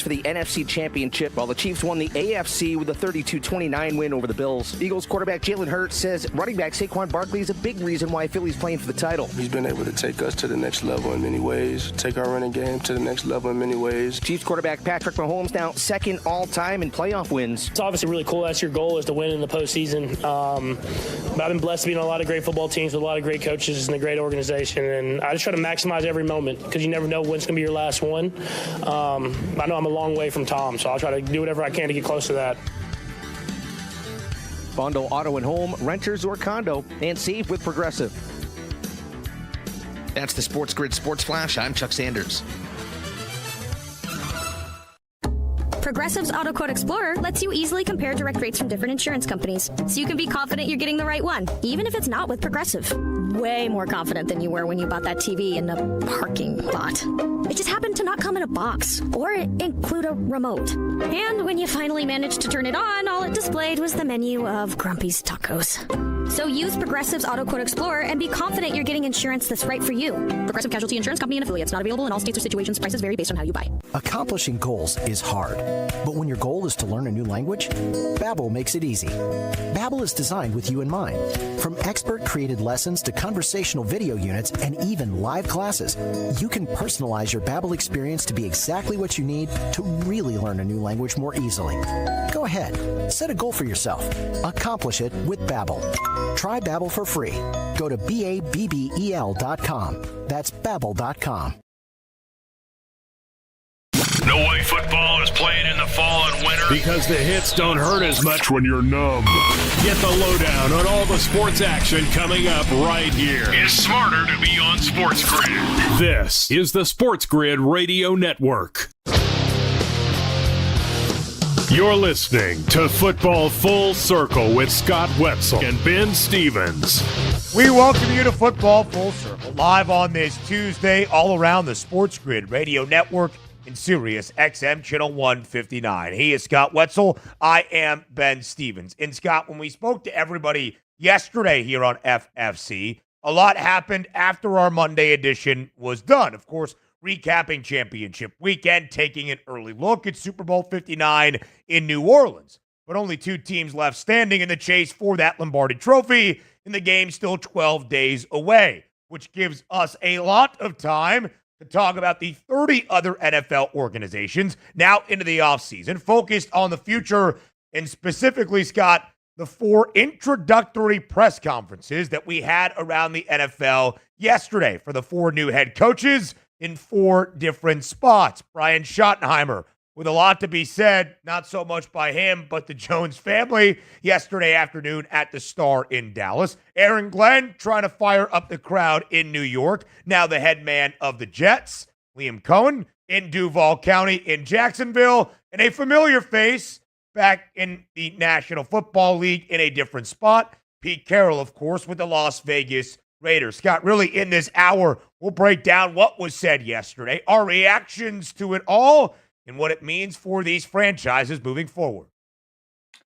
for the NFC Championship, while the Chiefs won the AFC with a 32-29 win over the Bills. Eagles quarterback Jalen Hurts says running back Saquon Barkley is a big reason why Philly's playing for the title. He's been able to take us to the next level in many ways, take our running game to the next level in many ways. Chiefs quarterback Patrick Mahomes now second all-time in playoff wins. It's obviously really cool. That's your goal, is to win in the postseason. But I've been blessed to be on a lot of great football teams with a lot of great coaches and a great organization, and I just try to maximize every moment because you never know when it's going to be your last one. I know I'm a long way from Tom, so I'll try to do whatever I can to get close to that. Bundle auto and home, renters or condo, and save with Progressive. That's the SportsGrid Sports Flash. I'm Chuck Sanders. Progressive's Auto Quote Explorer lets you easily compare direct rates from different insurance companies, so you can be confident you're getting the right one, even if it's not with Progressive. Way more confident than you were when you bought that TV in the parking lot. It just happened to not come in a box or include a remote. And when you finally managed to turn it on, all it displayed was the menu of Grumpy's Tacos. So use Progressive's Auto Quote Explorer and be confident you're getting insurance that's right for you. Progressive Casualty Insurance Company and affiliates. Not available in all states or situations. Prices vary based on how you buy. Accomplishing goals is hard, but when your goal is to learn a new language, Babbel makes it easy. Babbel is designed with you in mind. From expert-created lessons to conversational video units and even live classes, you can personalize your Babbel experience to be exactly what you need to really learn a new language more easily. Go ahead, set a goal for yourself. Accomplish it with Babbel. Try Babbel for free. Go to BABBEL.com. That's Babbel.com. No way football is played in the fall and winter because the hits don't hurt as much when you're numb. Get the lowdown on all the sports action coming up right here. It's smarter to be on SportsGrid. This is the SportsGrid Radio Network. You're listening to Football Full Circle with Scott Wetzel and Ben Stevens. We welcome you to Football Full Circle, live on this Tuesday, all around the SportsGrid Radio Network in Sirius XM Channel 159. He is Scott Wetzel. I am Ben Stevens. And Scott, when we spoke to everybody yesterday here on FFC, a lot happened after our Monday edition was done. Of course, recapping championship weekend, taking an early look at Super Bowl 59 in New Orleans. But only two teams left standing in the chase for that Lombardi Trophy, and the game still 12 days away, which gives us a lot of time to talk about the 30 other NFL organizations now into the offseason, focused on the future, and specifically, Scott, the 4 introductory press conferences that we had around the NFL yesterday for the 4 new head coaches in 4 different spots. Brian Schottenheimer, with a lot to be said, not so much by him, but the Jones family yesterday afternoon at the Star in Dallas. Aaron Glenn trying to fire up the crowd in New York, now the head man of the Jets. Liam Cohen in Duval County in Jacksonville, and a familiar face back in the National Football League in a different spot. Pete Carroll, of course, with the Las Vegas Raiders. Scott, really in this hour, we'll break down what was said yesterday, our reactions to it all, and what it means for these franchises moving forward.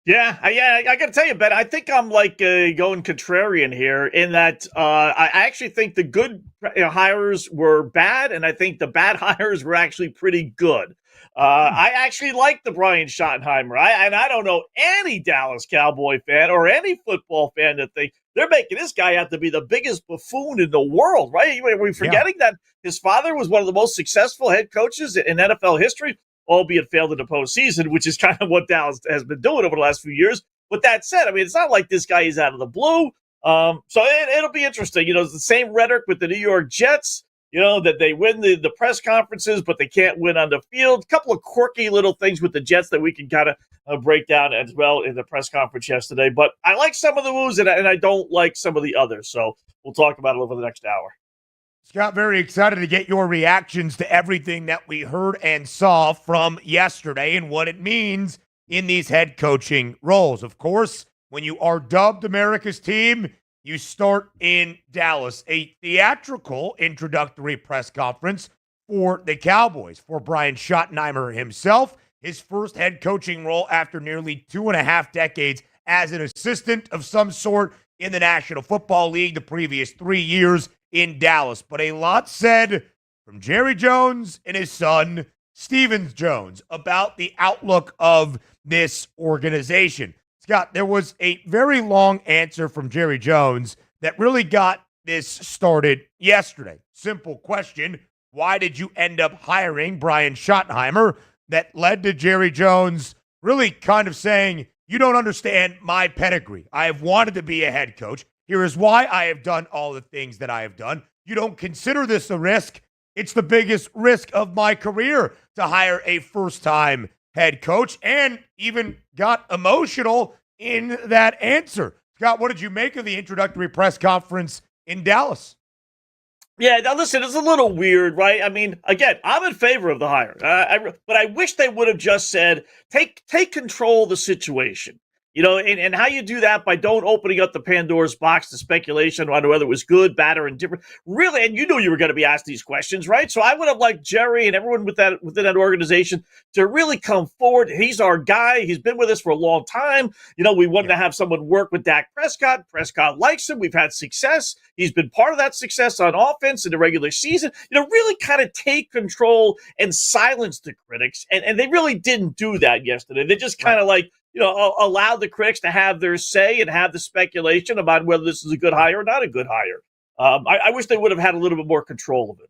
Yeah, I got to tell you, Ben, I think I'm like going contrarian here in that I actually think the good hires were bad, and I think the bad hires were actually pretty good. I actually like the Brian Schottenheimer. I don't know any Dallas Cowboy fan or any football fan that think they're making this guy out to be the biggest buffoon in the world, right? Are we forgetting that his father was one of the most successful head coaches in NFL history, albeit failed in the postseason, which is kind of what Dallas has been doing over the last few years. With that said, I mean, it's not like this guy is out of the blue. So it'll be interesting. You know, it's the same rhetoric with the New York Jets, you know, that they win the press conferences, but they can't win on the field. A couple of quirky little things with the Jets that we can kind of break down as well in the press conference yesterday. But I like some of the moves, and I don't like some of the others. So we'll talk about it over the next hour. Scott, very excited to get your reactions to everything that we heard and saw from yesterday and what it means in these head coaching roles. Of course, when you are dubbed America's team, you start in Dallas. A theatrical introductory press conference for the Cowboys, for Brian Schottenheimer himself, his first head coaching role after nearly 2.5 decades as an assistant of some sort in the National Football League, the previous 3 years in Dallas. But a lot said from Jerry Jones and his son, Stephen Jones about the outlook of this organization. Scott, there was a very long answer from Jerry Jones that really got this started yesterday. Simple question: why did you end up hiring Brian Schottenheimer? That led to Jerry Jones really kind of saying, you don't understand my pedigree. I have wanted to be a head coach. Here is why I have done all the things that I have done. You don't consider this a risk. It's the biggest risk of my career to hire a first-time head coach, and even got emotional in that answer. Scott, what did you make of the introductory press conference in Dallas? Yeah, now listen, it's a little weird, right? I mean, again, I'm in favor of the hire, but I wish they would have just said, take control of the situation. And how you do that by don't opening up the Pandora's box to speculation on whether it was good, bad, or indifferent. Really, and you knew you were going to be asked these questions, right? So I would have liked Jerry and everyone within that organization to really come forward. He's our guy. He's been with us for a long time. We wanted to have someone work with Dak Prescott. Prescott likes him. We've had success. He's been part of that success on offense in the regular season. Really kind of take control and silence the critics. And they really didn't do that yesterday. They just kind of allowed the critics to have their say and have the speculation about whether this is a good hire or not a good hire. I wish they would have had a little bit more control of it.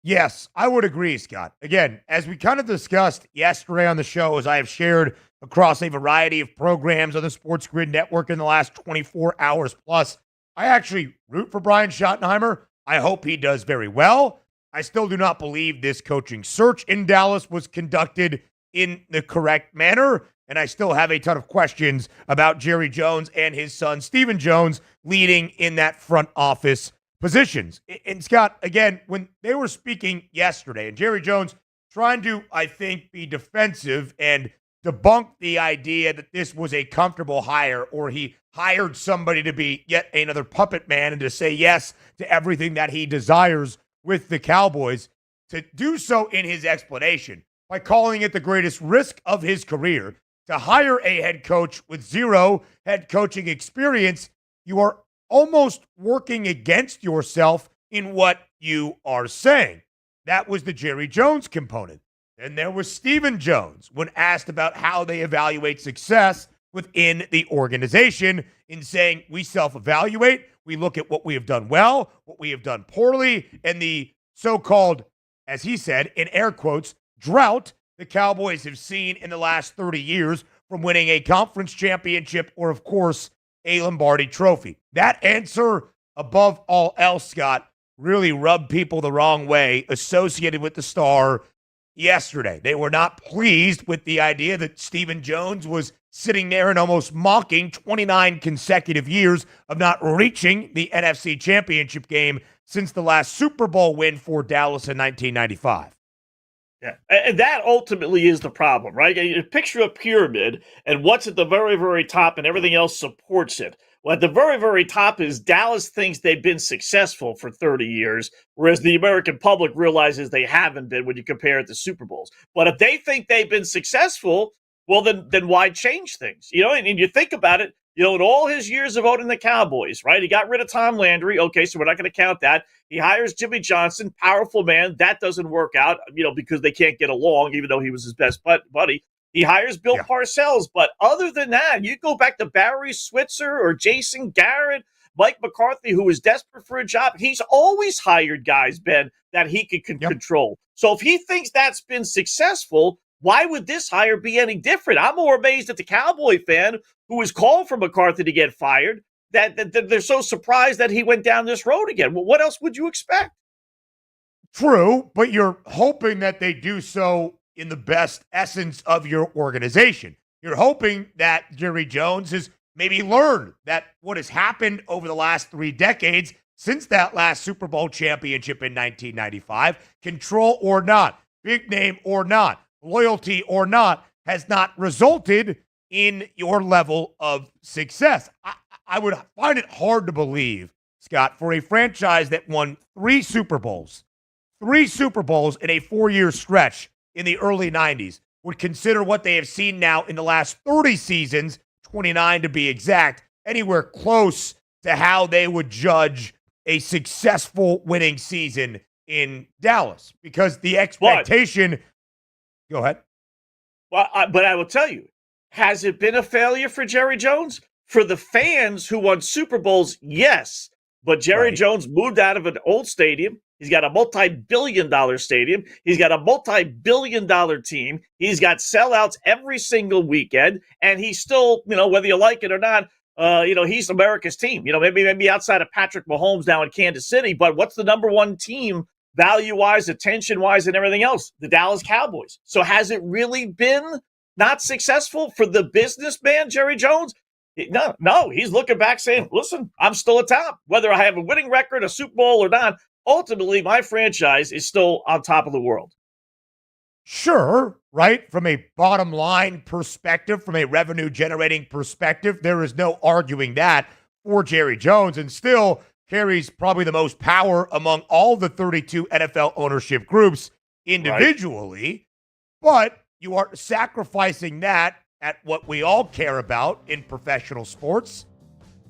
Yes, I would agree, Scott. Again, as we kind of discussed yesterday on the show, as I have shared across a variety of programs on the SportsGrid network in the last 24 hours plus, I actually root for Brian Schottenheimer. I hope he does very well. I still do not believe this coaching search in Dallas was conducted in the correct manner. And I still have a ton of questions about Jerry Jones and his son, Stephen Jones, leading in that front office positions. And Scott, again, when they were speaking yesterday, and Jerry Jones trying to, I think, be defensive and debunk the idea that this was a comfortable hire or he hired somebody to be yet another puppet man and to say yes to everything that he desires with the Cowboys, to do so in his explanation by calling it the greatest risk of his career. To hire a head coach with zero head coaching experience, you are almost working against yourself in what you are saying. That was the Jerry Jones component. And there was Stephen Jones when asked about how they evaluate success within the organization in saying, we self-evaluate, we look at what we have done well, what we have done poorly, and the so-called, as he said, in air quotes, drought the Cowboys have seen in the last 30 years from winning a conference championship or, of course, a Lombardi trophy. That answer, above all else, Scott, really rubbed people the wrong way associated with the Star yesterday. They were not pleased with the idea that Stephen Jones was sitting there and almost mocking 29 consecutive years of not reaching the NFC Championship game since the last Super Bowl win for Dallas in 1995. Yeah, and that ultimately is the problem, right? You picture a pyramid, and what's at the very, very top, and everything else supports it. Well, at the very, very top is Dallas thinks they've been successful for 30 years, whereas the American public realizes they haven't been when you compare it to Super Bowls. But if they think they've been successful, well, then why change things? And you think about it, in all his years of owning the Cowboys, right? He got rid of Tom Landry. Okay, so we're not going to count that. He hires Jimmy Johnson, powerful man. That doesn't work out, because they can't get along, even though he was his best buddy. He hires Bill Parcells. But other than that, you go back to Barry Switzer or Jason Garrett, Mike McCarthy, who was desperate for a job. He's always hired guys, Ben, that he could control. So if he thinks that's been successful, why would this hire be any different? I'm more amazed at the Cowboy fan who was called for McCarthy to get fired that they're so surprised that he went down this road again. Well, what else would you expect? True, but you're hoping that they do so in the best essence of your organization. You're hoping that Jerry Jones has maybe learned that what has happened over the last 3 decades since that last Super Bowl championship in 1995, control or not, big name or not, loyalty or not, has not resulted in your level of success. I would find it hard to believe, Scott, for a franchise that won 3 Super Bowls in a 4-year stretch in the early 90s, would consider what they have seen now in the last 30 seasons, 29 to be exact, anywhere close to how they would judge a successful winning season in Dallas. Because the expectation Go ahead. Well, but I will tell you, has it been a failure for Jerry Jones? For the fans who won Super Bowls, yes. But Jerry Jones moved out of an old stadium. He's got a multi-billion-dollar stadium. He's got a multi-billion-dollar team. He's got sellouts every single weekend. And he's still, whether you like it or not, he's America's team. Maybe outside of Patrick Mahomes now in Kansas City. But what's the number one team value-wise, attention-wise, and everything else? The Dallas Cowboys. So has it really been not successful for the businessman, Jerry Jones? No, he's looking back saying, listen, I'm still atop. Whether I have a winning record, a Super Bowl or not, ultimately my franchise is still on top of the world. Sure, right? From a bottom line perspective, from a revenue generating perspective, there is no arguing that for Jerry Jones, and still carries probably the most power among all the 32 NFL ownership groups individually. Right. But you are sacrificing that at what we all care about in professional sports,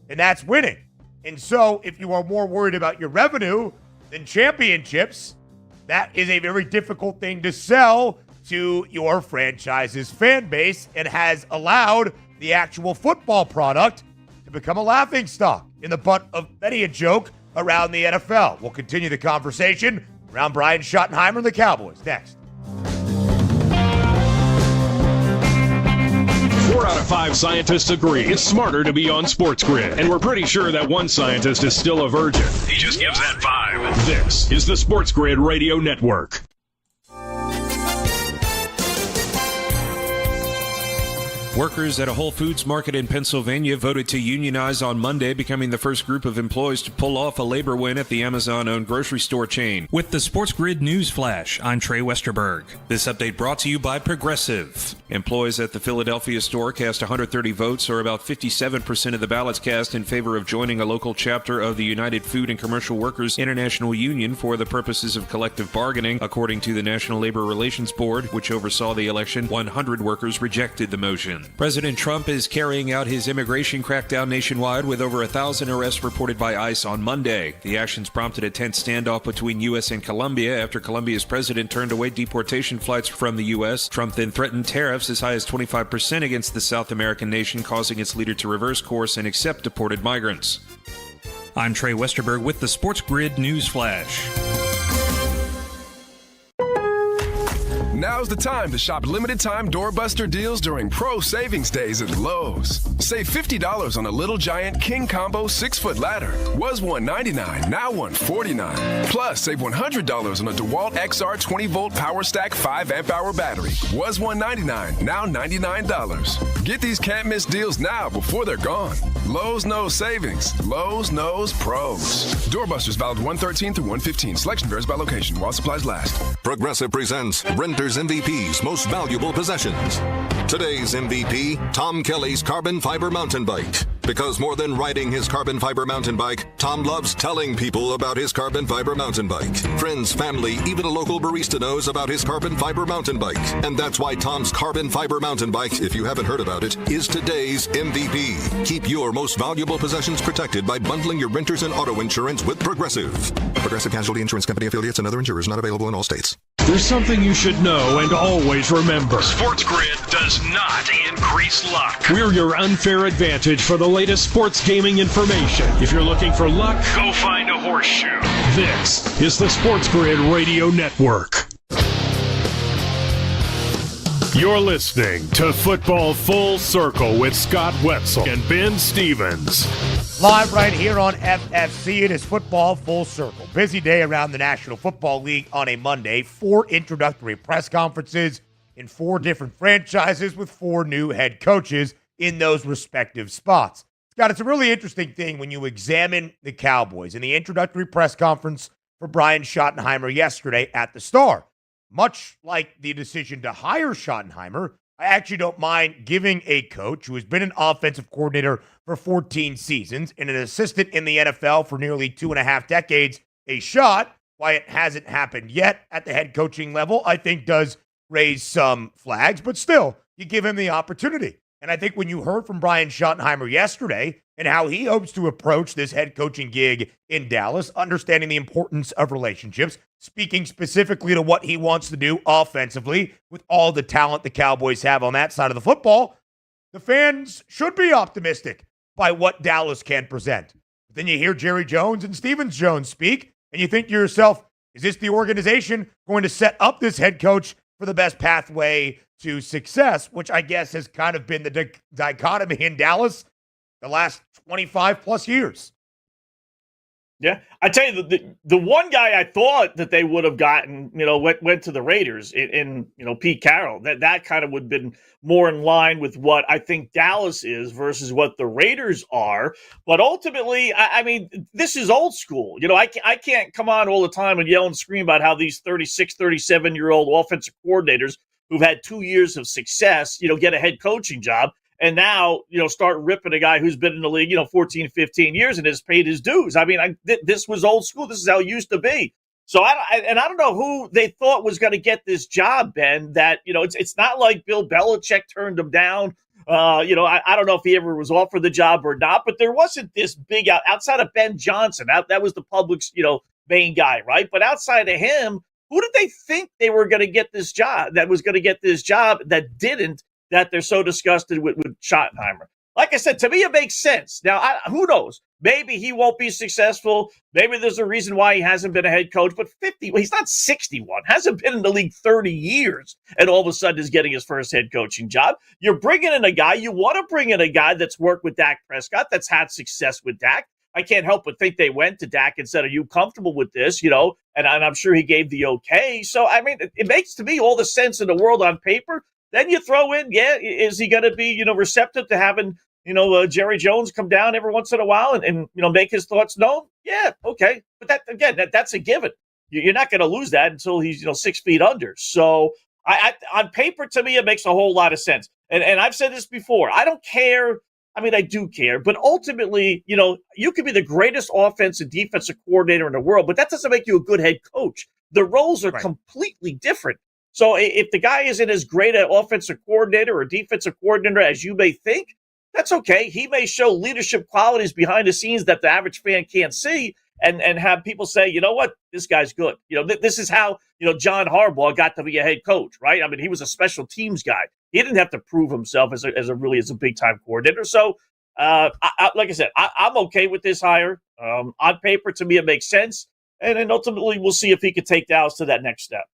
and that's winning. And so if you are more worried about your revenue than championships, that is a very difficult thing to sell to your franchise's fan base, and has allowed the actual football product to become a laughingstock in the butt of many a joke around the NFL. We'll continue the conversation around Brian Schottenheimer and the Cowboys next. 4 out of 5 scientists agree it's smarter to be on SportsGrid. And we're pretty sure that one scientist is still a virgin. He just gives that vibe. This is the SportsGrid Radio Network. Workers at a Whole Foods market in Pennsylvania voted to unionize on Monday, becoming the first group of employees to pull off a labor win at the Amazon-owned grocery store chain. With the SportsGrid News Flash, I'm Trey Westerberg. This update brought to you by Progressive. Employees at the Philadelphia store cast 130 votes, or about 57% of the ballots cast, in favor of joining a local chapter of the United Food and Commercial Workers International Union for the purposes of collective bargaining. According to the National Labor Relations Board, which oversaw the election, 100 workers rejected the motion. President Trump is carrying out his immigration crackdown nationwide, with over 1,000 arrests reported by ICE on Monday. The actions prompted a tense standoff between U.S. and Colombia after Colombia's president turned away deportation flights from the U.S. Trump then threatened tariffs as high as 25% against the South American nation, causing its leader to reverse course and accept deported migrants. I'm Trey Westerberg with the SportsGrid News Flash. Now's the time to shop limited-time doorbuster deals during Pro Savings Days at Lowe's. Save $50 on a Little Giant King Combo 6-foot ladder. Was $199, now $149. Plus, save $100 on a DeWalt XR 20-volt Power Stack 5-amp-hour battery. Was $199, now $99. Get these can't-miss deals now before they're gone. Lowe's knows savings. Lowe's knows pros. Doorbusters valid 1/13 through 1/15. Selection varies by location while supplies last. Progressive presents Renter's MVP's Most Valuable Possessions. Today's MVP, Tom Kelly's carbon fiber mountain bike. Because more than riding his carbon fiber mountain bike, Tom loves telling people about his carbon fiber mountain bike. Friends, family, even a local barista knows about his carbon fiber mountain bike. And that's why Tom's carbon fiber mountain bike, if you haven't heard about it, is today's MVP. Keep your most valuable possessions protected by bundling your renters and auto insurance with Progressive. Progressive Casualty Insurance Company affiliates and other insurers not available in all states. There's something you should know and always remember. SportsGrid does not increase luck. We're your unfair advantage for the latest sports gaming information. If you're looking for luck, go find a horseshoe. This is the SportsGrid Radio Network. You're listening to Football Full Circle with Scott Wetzel and Ben Stevens. Live right here on FFC, it is Football Full Circle. Busy day around the National Football League on a Monday. 4 introductory press conferences in 4 different franchises with 4 new head coaches in those respective spots. Scott, it's a really interesting thing when you examine the Cowboys in the introductory press conference for Brian Schottenheimer yesterday at the Star. Much like the decision to hire Schottenheimer, I actually don't mind giving a coach who has been an offensive coordinator for 14 seasons and an assistant in the NFL for nearly 2.5 decades a shot. Why it hasn't happened yet at the head coaching level, I think does raise some flags, but still, you give him the opportunity. And I think when you heard from Brian Schottenheimer yesterday and how he hopes to approach this head coaching gig in Dallas, understanding the importance of relationships, speaking specifically to what he wants to do offensively with all the talent the Cowboys have on that side of the football, the fans should be optimistic by what Dallas can present. But then you hear Jerry Jones and Stevens Jones speak, and you think to yourself, is this the organization going to set up this head coach for the best pathway to success, which I guess has kind of been the dichotomy in Dallas the last 25 plus years. Yeah, I tell you, the one guy I thought that they would have gotten, went to the Raiders in Pete Carroll. That kind of would have been more in line with what I think Dallas is versus what the Raiders are. But ultimately, I mean, this is old school. I can't come on all the time and yell and scream about how these 36, 37-year-old offensive coordinators who've had 2 years of success, get a head coaching job. And now, start ripping a guy who's been in the league, 14, 15 years and has paid his dues. I mean, this was old school. This is how it used to be. So I don't know who they thought was going to get this job, Ben, that, it's not like Bill Belichick turned him down. I don't know if he ever was offered the job or not, but there wasn't this big outside of Ben Johnson. That was the public's, main guy, right? But outside of him, who did they think they were going to get this job, that was going to get this job that didn't? That they're so disgusted with Schottenheimer. Like I said, to me, it makes sense. Now, who knows? Maybe he won't be successful. Maybe there's a reason why he hasn't been a head coach. But 50, he's not 61, hasn't been in the league 30 years, and all of a sudden is getting his first head coaching job. You're bringing in a guy, you want to bring in a guy that's worked with Dak Prescott, that's had success with Dak. I can't help but think they went to Dak and said, are you comfortable with this? And I'm sure he gave the okay. So, I mean, it makes to me all the sense in the world on paper. Then you throw in, is he going to be, receptive to having, Jerry Jones come down every once in a while and make his thoughts known? Yeah, okay. But that's a given. You're not going to lose that until he's, 6 feet under. So on paper, to me, it makes a whole lot of sense. And I've said this before. I don't care. I mean, I do care. But ultimately, you could be the greatest offensive and defensive coordinator in the world, but that doesn't make you a good head coach. The roles are completely different. So if the guy isn't as great an offensive coordinator or defensive coordinator as you may think, that's okay. He may show leadership qualities behind the scenes that the average fan can't see and have people say, you know what, this guy's good. This is how, John Harbaugh got to be a head coach, right? I mean, he was a special teams guy. He didn't have to prove himself as a big-time coordinator. So, like I said, I'm okay with this hire. On paper, to me, it makes sense. And then ultimately, we'll see if he can take Dallas to that next step.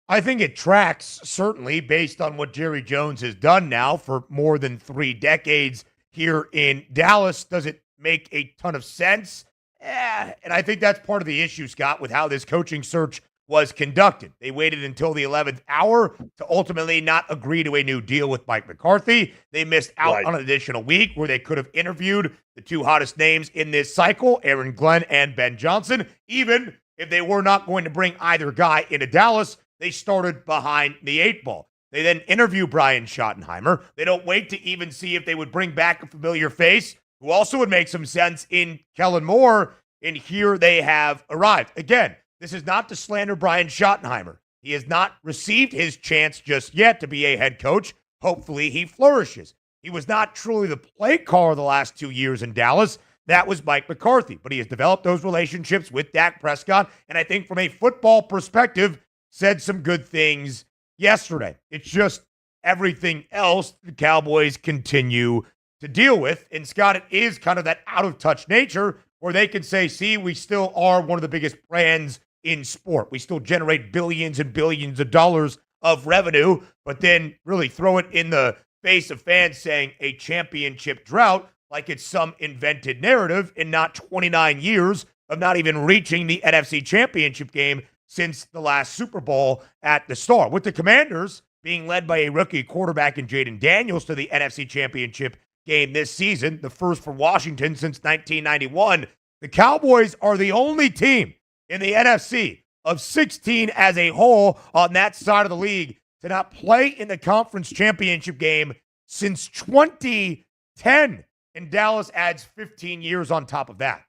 I think it tracks, certainly, based on what Jerry Jones has done now for more than 3 decades here in Dallas. Does it make a ton of sense? And I think that's part of the issue, Scott, with how this coaching search was conducted. They waited until the 11th hour to ultimately not agree to a new deal with Mike McCarthy. They missed out on an additional week where they could have interviewed the 2 hottest names in this cycle, Aaron Glenn and Ben Johnson. Even if they were not going to bring either guy into Dallas, they started behind the 8 ball. They then interview Brian Schottenheimer. They don't wait to even see if they would bring back a familiar face who also would make some sense in Kellen Moore. And here they have arrived. Again, this is not to slander Brian Schottenheimer. He has not received his chance just yet to be a head coach. Hopefully he flourishes. He was not truly the play caller the last 2 years in Dallas. That was Mike McCarthy. But he has developed those relationships with Dak Prescott. And I think from a football perspective, said some good things yesterday. It's just everything else the Cowboys continue to deal with. And Scott, it is kind of that out-of-touch nature where they can say, see, we still are one of the biggest brands in sport. We still generate billions and billions of dollars of revenue, but then really throw it in the face of fans saying a championship drought like it's some invented narrative in not 29 years of not even reaching the NFC Championship game since the last Super Bowl at the Star. With the Commanders being led by a rookie quarterback in Jaden Daniels to the NFC Championship game this season, the first for Washington since 1991, the Cowboys are the only team in the NFC of 16 as a whole on that side of the league to not play in the conference championship game since 2010. And Dallas adds 15 years on top of that.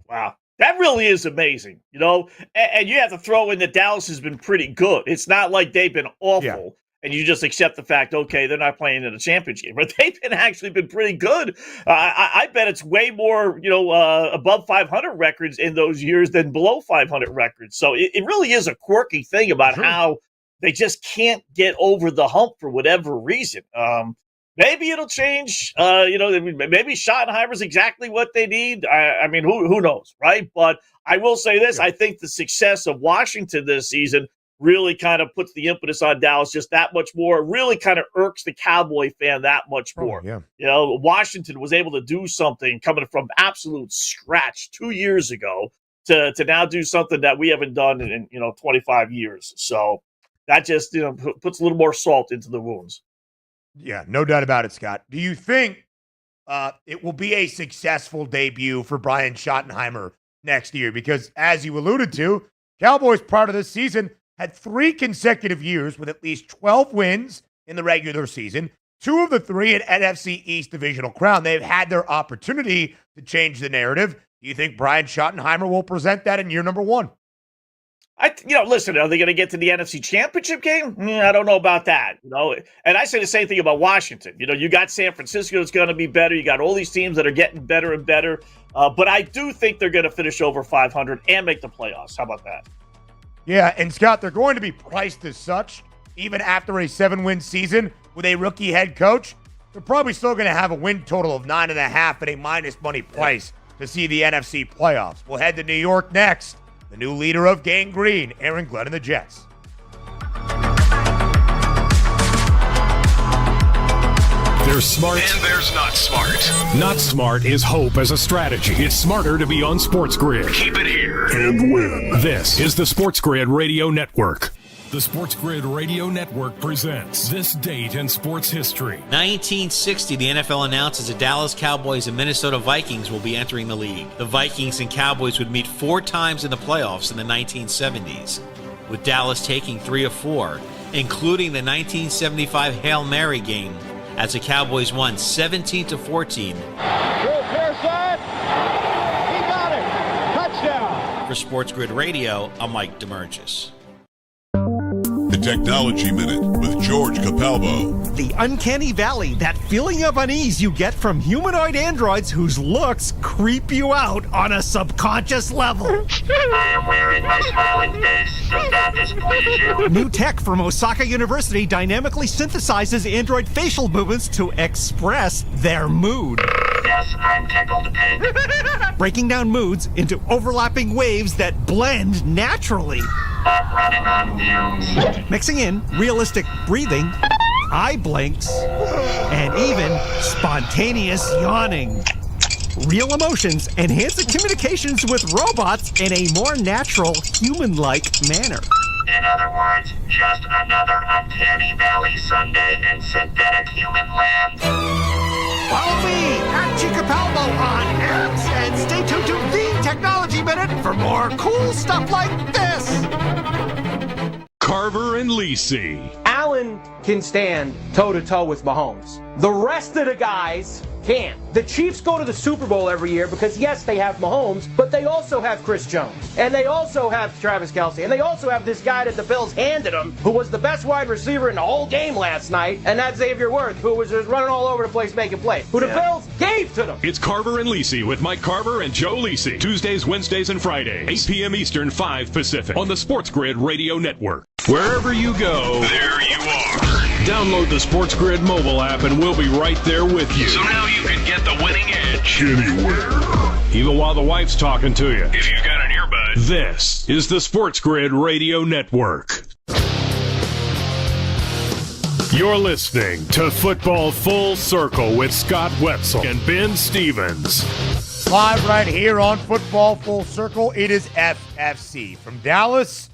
Wow. That really is amazing, and you have to throw in that Dallas has been pretty good. It's not like they've been awful. and you just accept the fact, okay, they're not playing in a championship game. But they've been pretty good. I bet it's way more, above 500 records in those years than below 500 records. So it really is a quirky thing about how they just can't get over the hump for whatever reason. Maybe it'll change. Maybe Schottenheimer's exactly what they need. I mean, who knows, right? But I will say this. I think the success of Washington this season really kind of puts the impetus on Dallas just that much more. It really kind of irks the Cowboy fan that much more. Washington was able to do something coming from absolute scratch 2 years ago to now do something that we haven't done in 25 years. So that just puts a little more salt into the wounds. Yeah, no doubt about it, Scott. Do you think it will be a successful debut for Brian Schottenheimer next year? Because as you alluded to, Cowboys prior to this season had 3 consecutive years with at least 12 wins in the regular season, 2 of the 3 at NFC East divisional crown. They've had their opportunity to change the narrative. Do you think Brian Schottenheimer will present that in year number 1? Listen, are they going to get to the NFC Championship game? I don't know about that. And I say the same thing about Washington. You got San Francisco that's going to be better. You got all these teams that are getting better and better. But I do think they're going to finish over 500 and make the playoffs. How about that? Yeah, and Scott, they're going to be priced as such, even after a 7-win season with a rookie head coach. They're probably still going to have a win total of 9.5 at a minus money price to see the NFC playoffs. We'll head to New York next. The new leader of Gang Green, Aaron Glenn and the Jets. There's smart. And there's not smart. Not smart is hope as a strategy. It's smarter to be on SportsGrid. Keep it here. And win. This is the SportsGrid Radio Network. The SportsGrid Radio Network presents This Date in Sports History. 1960, the NFL announces the Dallas Cowboys and Minnesota Vikings will be entering the league. The Vikings and Cowboys would meet 4 times in the playoffs in the 1970s, with Dallas taking 3 of 4, including the 1975 Hail Mary game, as the Cowboys won 17-14. He got it! Touchdown! For SportsGrid Radio, I'm Mike DeMurgis. The Technology Minute with George Capalbo. The uncanny valley, that feeling of unease you get from humanoid androids whose looks creep you out on a subconscious level. I am wearing my smiling face. Does that displease you? New tech from Osaka University dynamically synthesizes android facial movements to express their mood. Yes, I'm tickled pink. Breaking down moods into overlapping waves that blend naturally. I'm running on fumes. Mixing in realistic breathing, eye blinks, and even spontaneous yawning. Real emotions enhancing communications with robots in a more natural, human-like manner. In other words, just another uncanny valley Sunday in synthetic human land. Follow me at Chicapalbo on X and stay tuned to the Technology Minute for more cool stuff like this. Carver and Lisi. Allen can stand toe-to-toe with Mahomes. The rest of the guys can't. The Chiefs go to the Super Bowl every year because, yes, they have Mahomes, but they also have Chris Jones. And they also have Travis Kelce. And they also have this guy that the Bills handed them, who was the best wide receiver in the whole game last night, and that's Xavier Worth, who was just running all over the place making plays, who the Bills gave to them. It's Carver and Lisi with Mike Carver and Joe Lisi. Tuesdays, Wednesdays, and Fridays. 8 p.m. Eastern, 5 Pacific. On the SportsGrid Radio Network. Wherever you go, there you are. Download the SportsGrid mobile app and we'll be right there with you. So now you can get the winning edge anywhere, even while the wife's talking to you. if you've got an earbud. This is the SportsGrid Radio Network. You're listening to Football Full Circle with Scott Wetzel and Ben Stevens. Live right here on Football Full Circle, it is FFC. From Dallas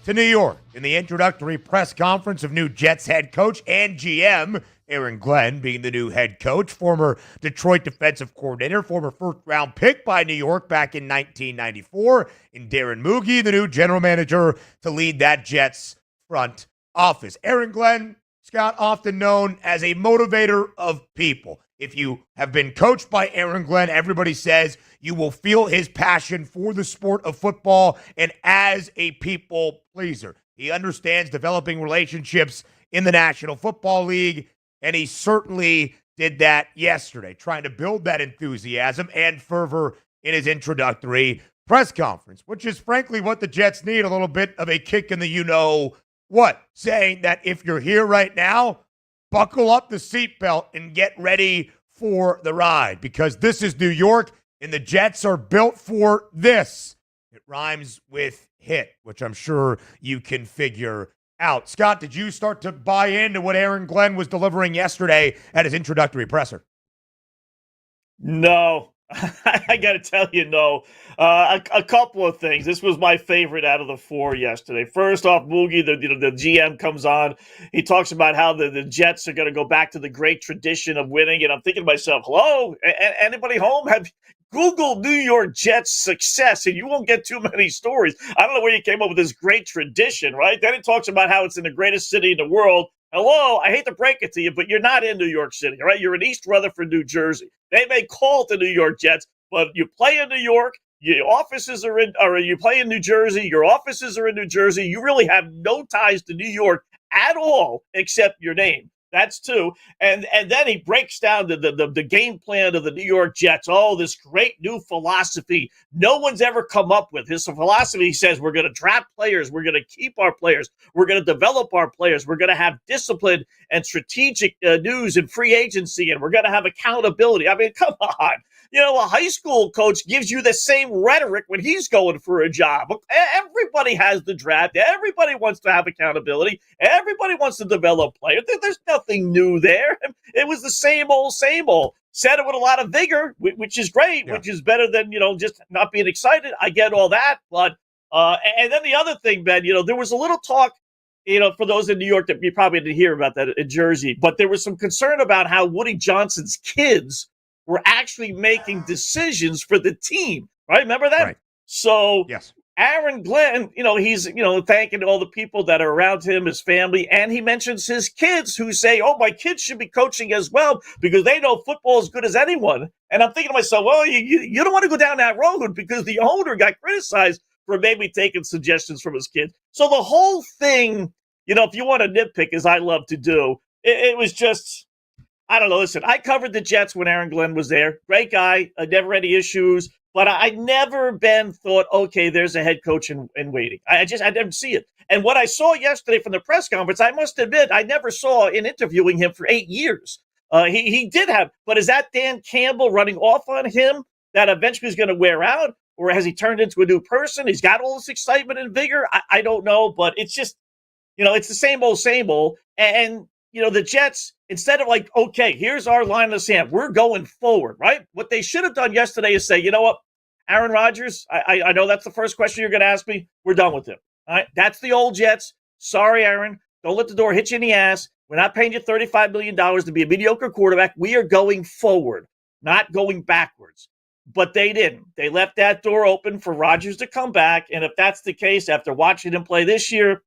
to New York, in the introductory press conference of new Jets head coach and GM, Aaron Glenn being the new head coach, former Detroit defensive coordinator, former first-round pick by New York back in 1994, and Darren Moogie, the new general manager, to lead that Jets front office. Aaron Glenn, Scott, often known as a motivator of people. If you have been coached by Aaron Glenn, everybody says you will feel his passion for the sport of football and as a people pleaser. He understands developing relationships in the National Football League, and he certainly did that yesterday, trying to build that enthusiasm and fervor in his introductory press conference, which is frankly what the Jets need, a little bit of a kick in the you-know-what, saying that if you're here right now, buckle up the seatbelt and get ready for the ride, because this is New York, and the Jets are built for this. It rhymes with hit, which I'm sure you can figure out. Scott, did you start to buy into what Aaron Glenn was delivering yesterday at his introductory presser? No. I got to tell you, no. A couple of things. This was my favorite out of the four yesterday. First off, Moogie, the GM, comes on. He talks about how the Jets are going to go back to the great tradition of winning. And I'm thinking to myself, hello, anybody home? Have Google New York Jets success, and you won't get too many stories. I don't know where you came up with this great tradition, right? Then he talks about how it's in the greatest city in the world. Hello, I hate to break it to you, but you're not in New York City, all right? You're in East Rutherford, New Jersey. They may call it the New York Jets, but you play in New York, your offices are in, or you play in New Jersey, your offices are in New Jersey. You really have no ties to New York at all except your name. That's two. And then he breaks down the game plan of the New York Jets. Oh, this great new philosophy no one's ever come up with. His philosophy, he says, we're going to draft players. We're going to keep our players. We're going to develop our players. We're going to have discipline and strategic news and free agency, and we're going to have accountability. I mean, come on. You know, a high school coach gives you the same rhetoric when he's going for a job. Everybody has the draft. Everybody wants to have accountability. Everybody wants to develop players. There's nothing new there. It was the same old, same old. Said it with a lot of vigor, which is great, which is better than, just not being excited. I get all that. But and then the other thing, Ben, there was a little talk, for those in New York that you probably didn't hear about that in Jersey, but there was some concern about how Woody Johnson's kids were actually making decisions for the team, right? Remember that? Right. So yes. Aaron Glenn, he's, thanking all the people that are around him, his family, and he mentions his kids who say, oh, my kids should be coaching as well because they know football as good as anyone. And I'm thinking to myself, well, you don't want to go down that road because the owner got criticized for maybe taking suggestions from his kids. So the whole thing, if you want to nitpick, as I love to do, it was just, I don't know. Listen, I covered the Jets when Aaron Glenn was there. Great guy. Never any issues. But I never thought, okay, there's a head coach in waiting. I didn't see it. And what I saw yesterday from the press conference, I must admit, I never saw in interviewing him for 8 years. He did have, but is that Dan Campbell running off on him that eventually is going to wear out? Or has he turned into a new person? He's got all this excitement and vigor. I don't know, but it's just, it's the same old. And the Jets, instead of like, okay, here's our line of the sand, we're going forward, right? What they should have done yesterday is say, you know what, Aaron Rodgers, I know that's the first question you're going to ask me. We're done with him. All right, that's the old Jets. Sorry, Aaron. Don't let the door hit you in the ass. We're not paying you $35 million to be a mediocre quarterback. We are going forward, not going backwards. But they didn't. They left that door open for Rodgers to come back. And if that's the case, after watching him play this year,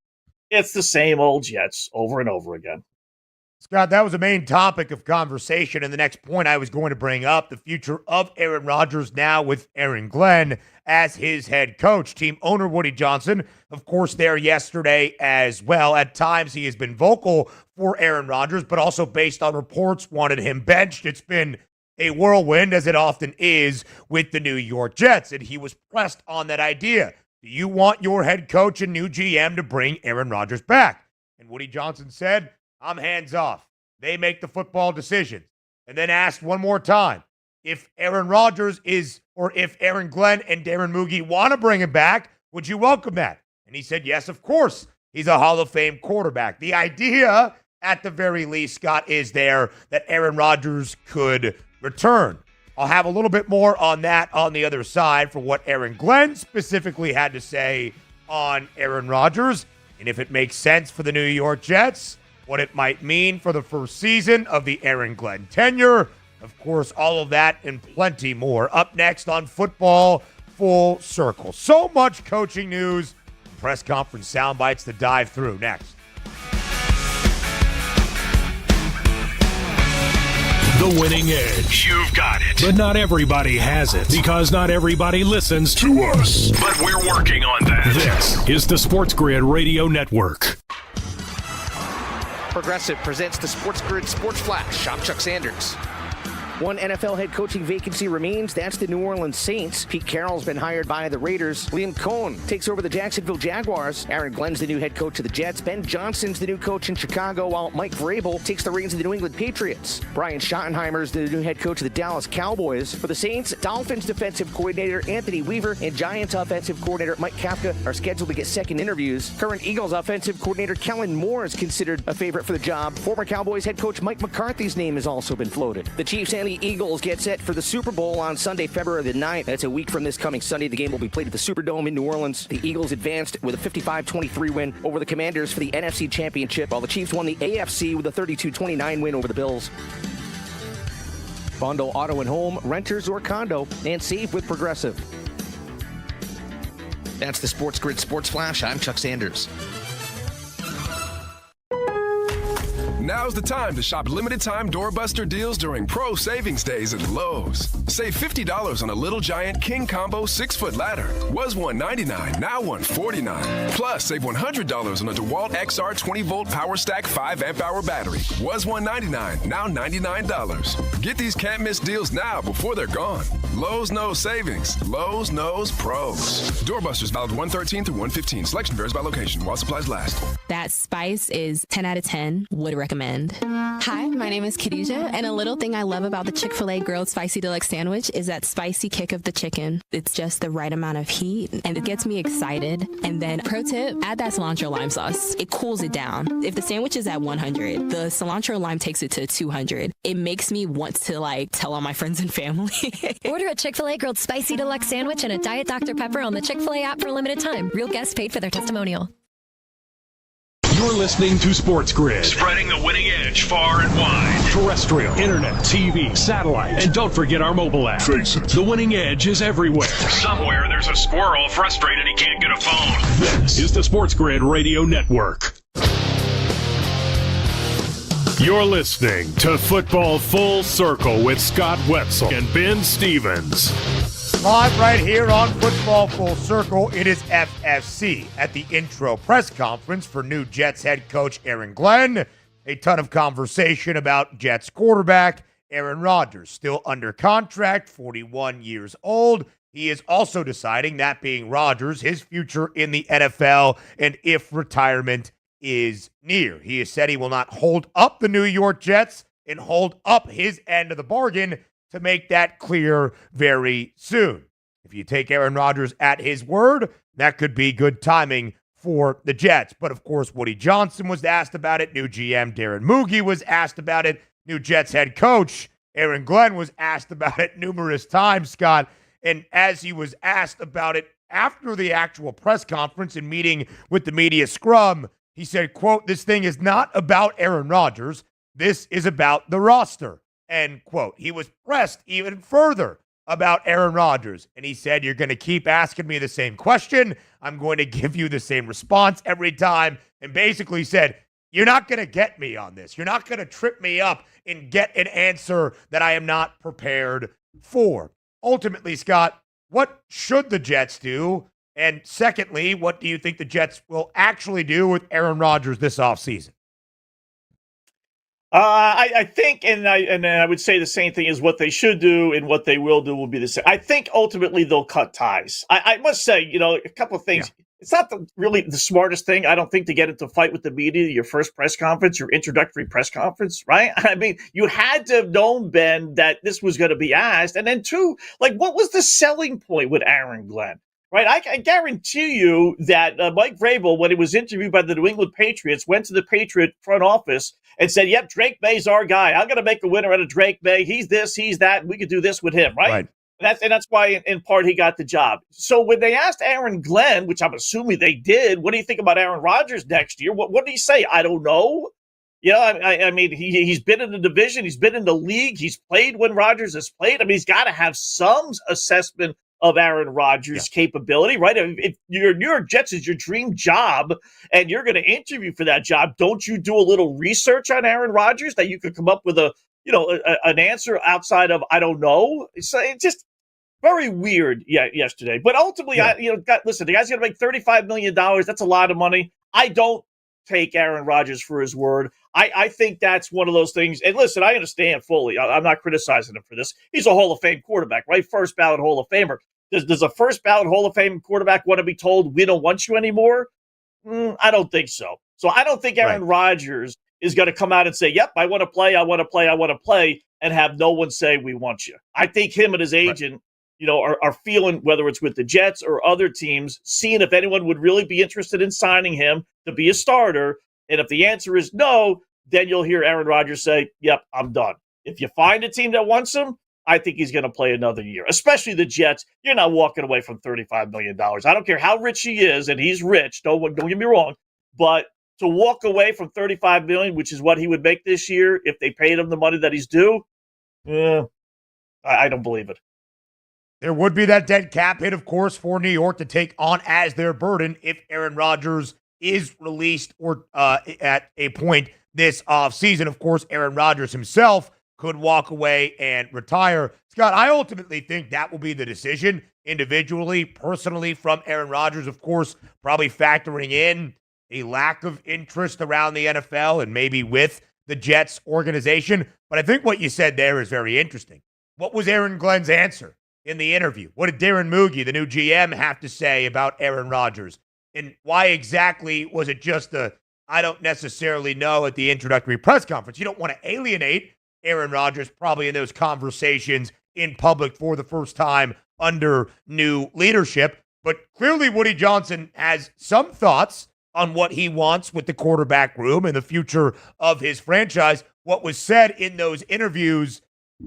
it's the same old Jets over and over again. Scott, that was the main topic of conversation, and the next point I was going to bring up, the future of Aaron Rodgers now with Aaron Glenn as his head coach. Team owner Woody Johnson, of course, there yesterday as well. At times he has been vocal for Aaron Rodgers, but also based on reports wanted him benched. It's been a whirlwind, as it often is with the New York Jets, and he was pressed on that idea. Do you want your head coach and new GM to bring Aaron Rodgers back? And Woody Johnson said, I'm hands off. They make the football decisions. And then asked one more time, if Aaron Rodgers or if Aaron Glenn and Darren Moogie want to bring him back, would you welcome that? And he said, yes, of course. He's a Hall of Fame quarterback. The idea, at the very least, Scott, is there that Aaron Rodgers could return. I'll have a little bit more on that on the other side for what Aaron Glenn specifically had to say on Aaron Rodgers, and if it makes sense for the New York Jets, what it might mean for the first season of the Aaron Glenn tenure. Of course, all of that and plenty more up next on Football Full Circle. So much coaching news, press conference sound bites to dive through next. The winning edge. You've got it. But not everybody has it, because not everybody listens to us. But we're working on that. This is the SportsGrid Radio Network. Progressive presents the SportsGrid Sports Flash. I'm Chuck Sanders. One NFL head coaching vacancy remains. That's the New Orleans Saints. Pete Carroll's been hired by the Raiders. Liam Cohen takes over the Jacksonville Jaguars. Aaron Glenn's the new head coach of the Jets. Ben Johnson's the new coach in Chicago, while Mike Vrabel takes the reins of the New England Patriots. Brian Schottenheimer's the new head coach of the Dallas Cowboys. For the Saints, Dolphins defensive coordinator Anthony Weaver and Giants offensive coordinator Mike Kafka are scheduled to get second interviews. Current Eagles offensive coordinator Kellen Moore is considered a favorite for the job. Former Cowboys head coach Mike McCarthy's name has also been floated. The Chiefs and the Eagles get set for the Super Bowl on Sunday, February the 9th. That's a week from this coming Sunday. The game will be played at the Superdome in New Orleans. The Eagles advanced with a 55-23 win over the Commanders for the NFC Championship, while the Chiefs won the AFC with a 32-29 win over the Bills. Bundle auto and home, renters or condo, and save with Progressive. That's the SportsGrid Sports Flash. I'm Chuck Sanders. Now's the time to shop limited time doorbuster deals during Pro Savings Days at Lowe's. Save $50 on a Little Giant King Combo 6-foot ladder. Was $199, now $149. Plus, save $100 on a DeWalt XR 20-volt Power Stack 5 amp hour battery. Was $199, now $99. Get these can't miss deals now before they're gone. Lowe's knows savings. Lowe's knows pros. Doorbusters valid 1/13 through 1/15. Selection varies by location while supplies last. That spice is 10 out of 10. Would recommend. Hi, my name is Khadijah, and a little thing I love about the Chick-fil-A Grilled Spicy Deluxe Sandwich is that spicy kick of the chicken. It's just the right amount of heat, and it gets me excited. And then, pro tip, add that cilantro lime sauce. It cools it down. If the sandwich is at 100, the cilantro lime takes it to 200. It makes me want to, tell all my friends and family. Order a Chick-fil-A Grilled Spicy Deluxe Sandwich and a Diet Dr. Pepper on the Chick-fil-A app for a limited time. Real guests paid for their testimonial. You're listening to Sports Grid. Spreading the winning edge far and wide. Terrestrial, internet, TV, satellite, and don't forget our mobile app. Face it. The winning edge is everywhere. Somewhere there's a squirrel frustrated he can't get a phone. This is the Sports Grid Radio Network. You're listening to Football Full Circle with Scott Wetzel and Ben Stevens. Live right here on Football Full Circle, it is FFC at the intro press conference for new Jets head coach Aaron Glenn. A ton of conversation about Jets quarterback Aaron Rodgers, still under contract, 41 years old. He is also deciding, that being Rodgers, his future in the NFL and if retirement is near. He has said he will not hold up the New York Jets and hold up his end of the bargain to make that clear very soon. If you take Aaron Rodgers at his word, that could be good timing for the Jets. But of course, Woody Johnson was asked about it. New GM Darren Moogie was asked about it. New Jets head coach Aaron Glenn was asked about it numerous times, Scott. And as he was asked about it after the actual press conference and meeting with the media scrum, he said, quote, "This thing is not about Aaron Rodgers. This is about the roster." End quote. He was pressed even further about Aaron Rodgers, and he said, "You're going to keep asking me the same question. I'm going to give you the same response every time," and basically said, "You're not going to get me on this. You're not going to trip me up and get an answer that I am not prepared for." Ultimately, Scott, what should the Jets do? And secondly, what do you think the Jets will actually do with Aaron Rodgers this offseason? I think, and I would say the same thing is what they should do and what they will do will be the same. I think ultimately they'll cut ties. I must say, a couple of things. Yeah. It's not really the smartest thing, I don't think, to get into a fight with the media, your first press conference, your introductory press conference, right? I mean, you had to have known, Ben, that this was going to be asked. And then two, what was the selling point with Aaron Glenn? Right, I guarantee you that Mike Vrabel, when he was interviewed by the New England Patriots, went to the Patriot front office and said, "Yep, Drake May's our guy. I'm going to make a winner out of Drake May. He's this, he's that. We could do this with him," right? And that's why, in part, he got the job. So when they asked Aaron Glenn, which I'm assuming they did, "What do you think about Aaron Rodgers next year?" What did he say? "I don't know." I mean, he's been in the division, he's been in the league, he's played when Rodgers has played. I mean, he's got to have some assessment of Aaron Rodgers' capability, right? If your New York Jets is your dream job and you're going to interview for that job, don't you do a little research on Aaron Rodgers that you could come up with an answer outside of "I don't know"? It's just very weird yesterday. But ultimately, listen, the guy's going to make $35 million. That's a lot of money. I don't take Aaron Rodgers for his word. I think that's one of those things. And listen, I understand fully. I'm not criticizing him for this. He's a Hall of Fame quarterback, right? First ballot Hall of Famer. Does a first ballot Hall of Fame quarterback want to be told we don't want you anymore? I don't think so. So I don't think Aaron Rodgers is going to come out and say, yep, I want to play, and have no one say we want you. I think him and his agent, are feeling, whether it's with the Jets or other teams, seeing if anyone would really be interested in signing him to be a starter. And if the answer is no, then you'll hear Aaron Rodgers say, yep, I'm done. If you find a team that wants him, I think he's going to play another year, especially the Jets. You're not walking away from $35 million. I don't care how rich he is, and he's rich. Don't get me wrong. But to walk away from $35 million, which is what he would make this year if they paid him the money that he's due, I don't believe it. There would be that dead cap hit, of course, for New York to take on as their burden if Aaron Rodgers is released or at a point this offseason. Of course, Aaron Rodgers himself could walk away and retire. Scott, I ultimately think that will be the decision individually, personally, from Aaron Rodgers, of course, probably factoring in a lack of interest around the NFL and maybe with the Jets organization. But I think what you said there is very interesting. What was Aaron Glenn's answer in the interview? What did Darren Moogie, the new GM, have to say about Aaron Rodgers? And why exactly was it just I don't necessarily know at the introductory press conference? You don't want to alienate Aaron Rodgers probably in those conversations in public for the first time under new leadership. But clearly Woody Johnson has some thoughts on what he wants with the quarterback room and the future of his franchise. What was said in those interviews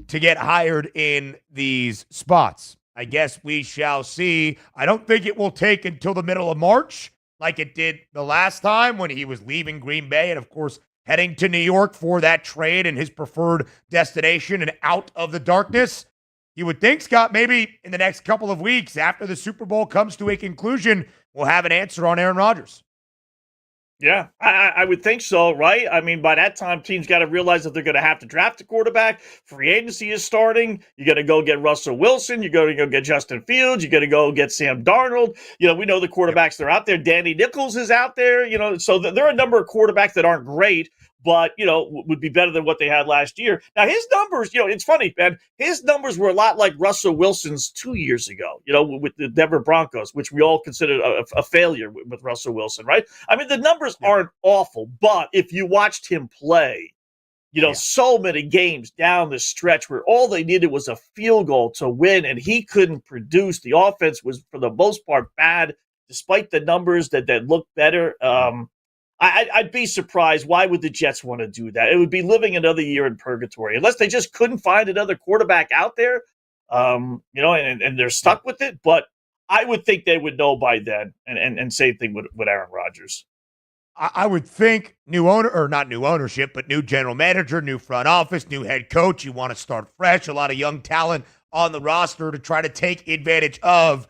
to get hired in these spots? I guess we shall see. I don't think it will take until the middle of March like it did the last time when he was leaving Green Bay and, of course, heading to New York for that trade and his preferred destination and out of the darkness. You would think, Scott, maybe in the next couple of weeks after the Super Bowl comes to a conclusion, we'll have an answer on Aaron Rodgers. Yeah, I would think so, right? I mean, by that time, teams got to realize that they're going to have to draft a quarterback. Free agency is starting. You got to go get Russell Wilson. You got to go get Justin Fields. You got to go get Sam Darnold. We know the quarterbacks that are out there. Danny Nichols is out there. So there are a number of quarterbacks that aren't great, but, would be better than what they had last year. Now, his numbers, it's funny, man. His numbers were a lot like Russell Wilson's 2 years ago, with the Denver Broncos, which we all considered a failure with Russell Wilson, right? I mean, the numbers aren't awful, but if you watched him play, so many games down the stretch where all they needed was a field goal to win, and he couldn't produce. The offense was, for the most part, bad, despite the numbers that looked better. I'd be surprised. Why would the Jets want to do that? It would be living another year in purgatory, unless they just couldn't find another quarterback out there, and they're stuck with it. But I would think they would know by then, and same thing with Aaron Rodgers. I would think not new ownership, but new general manager, new front office, new head coach. You want to start fresh, a lot of young talent on the roster to try to take advantage of.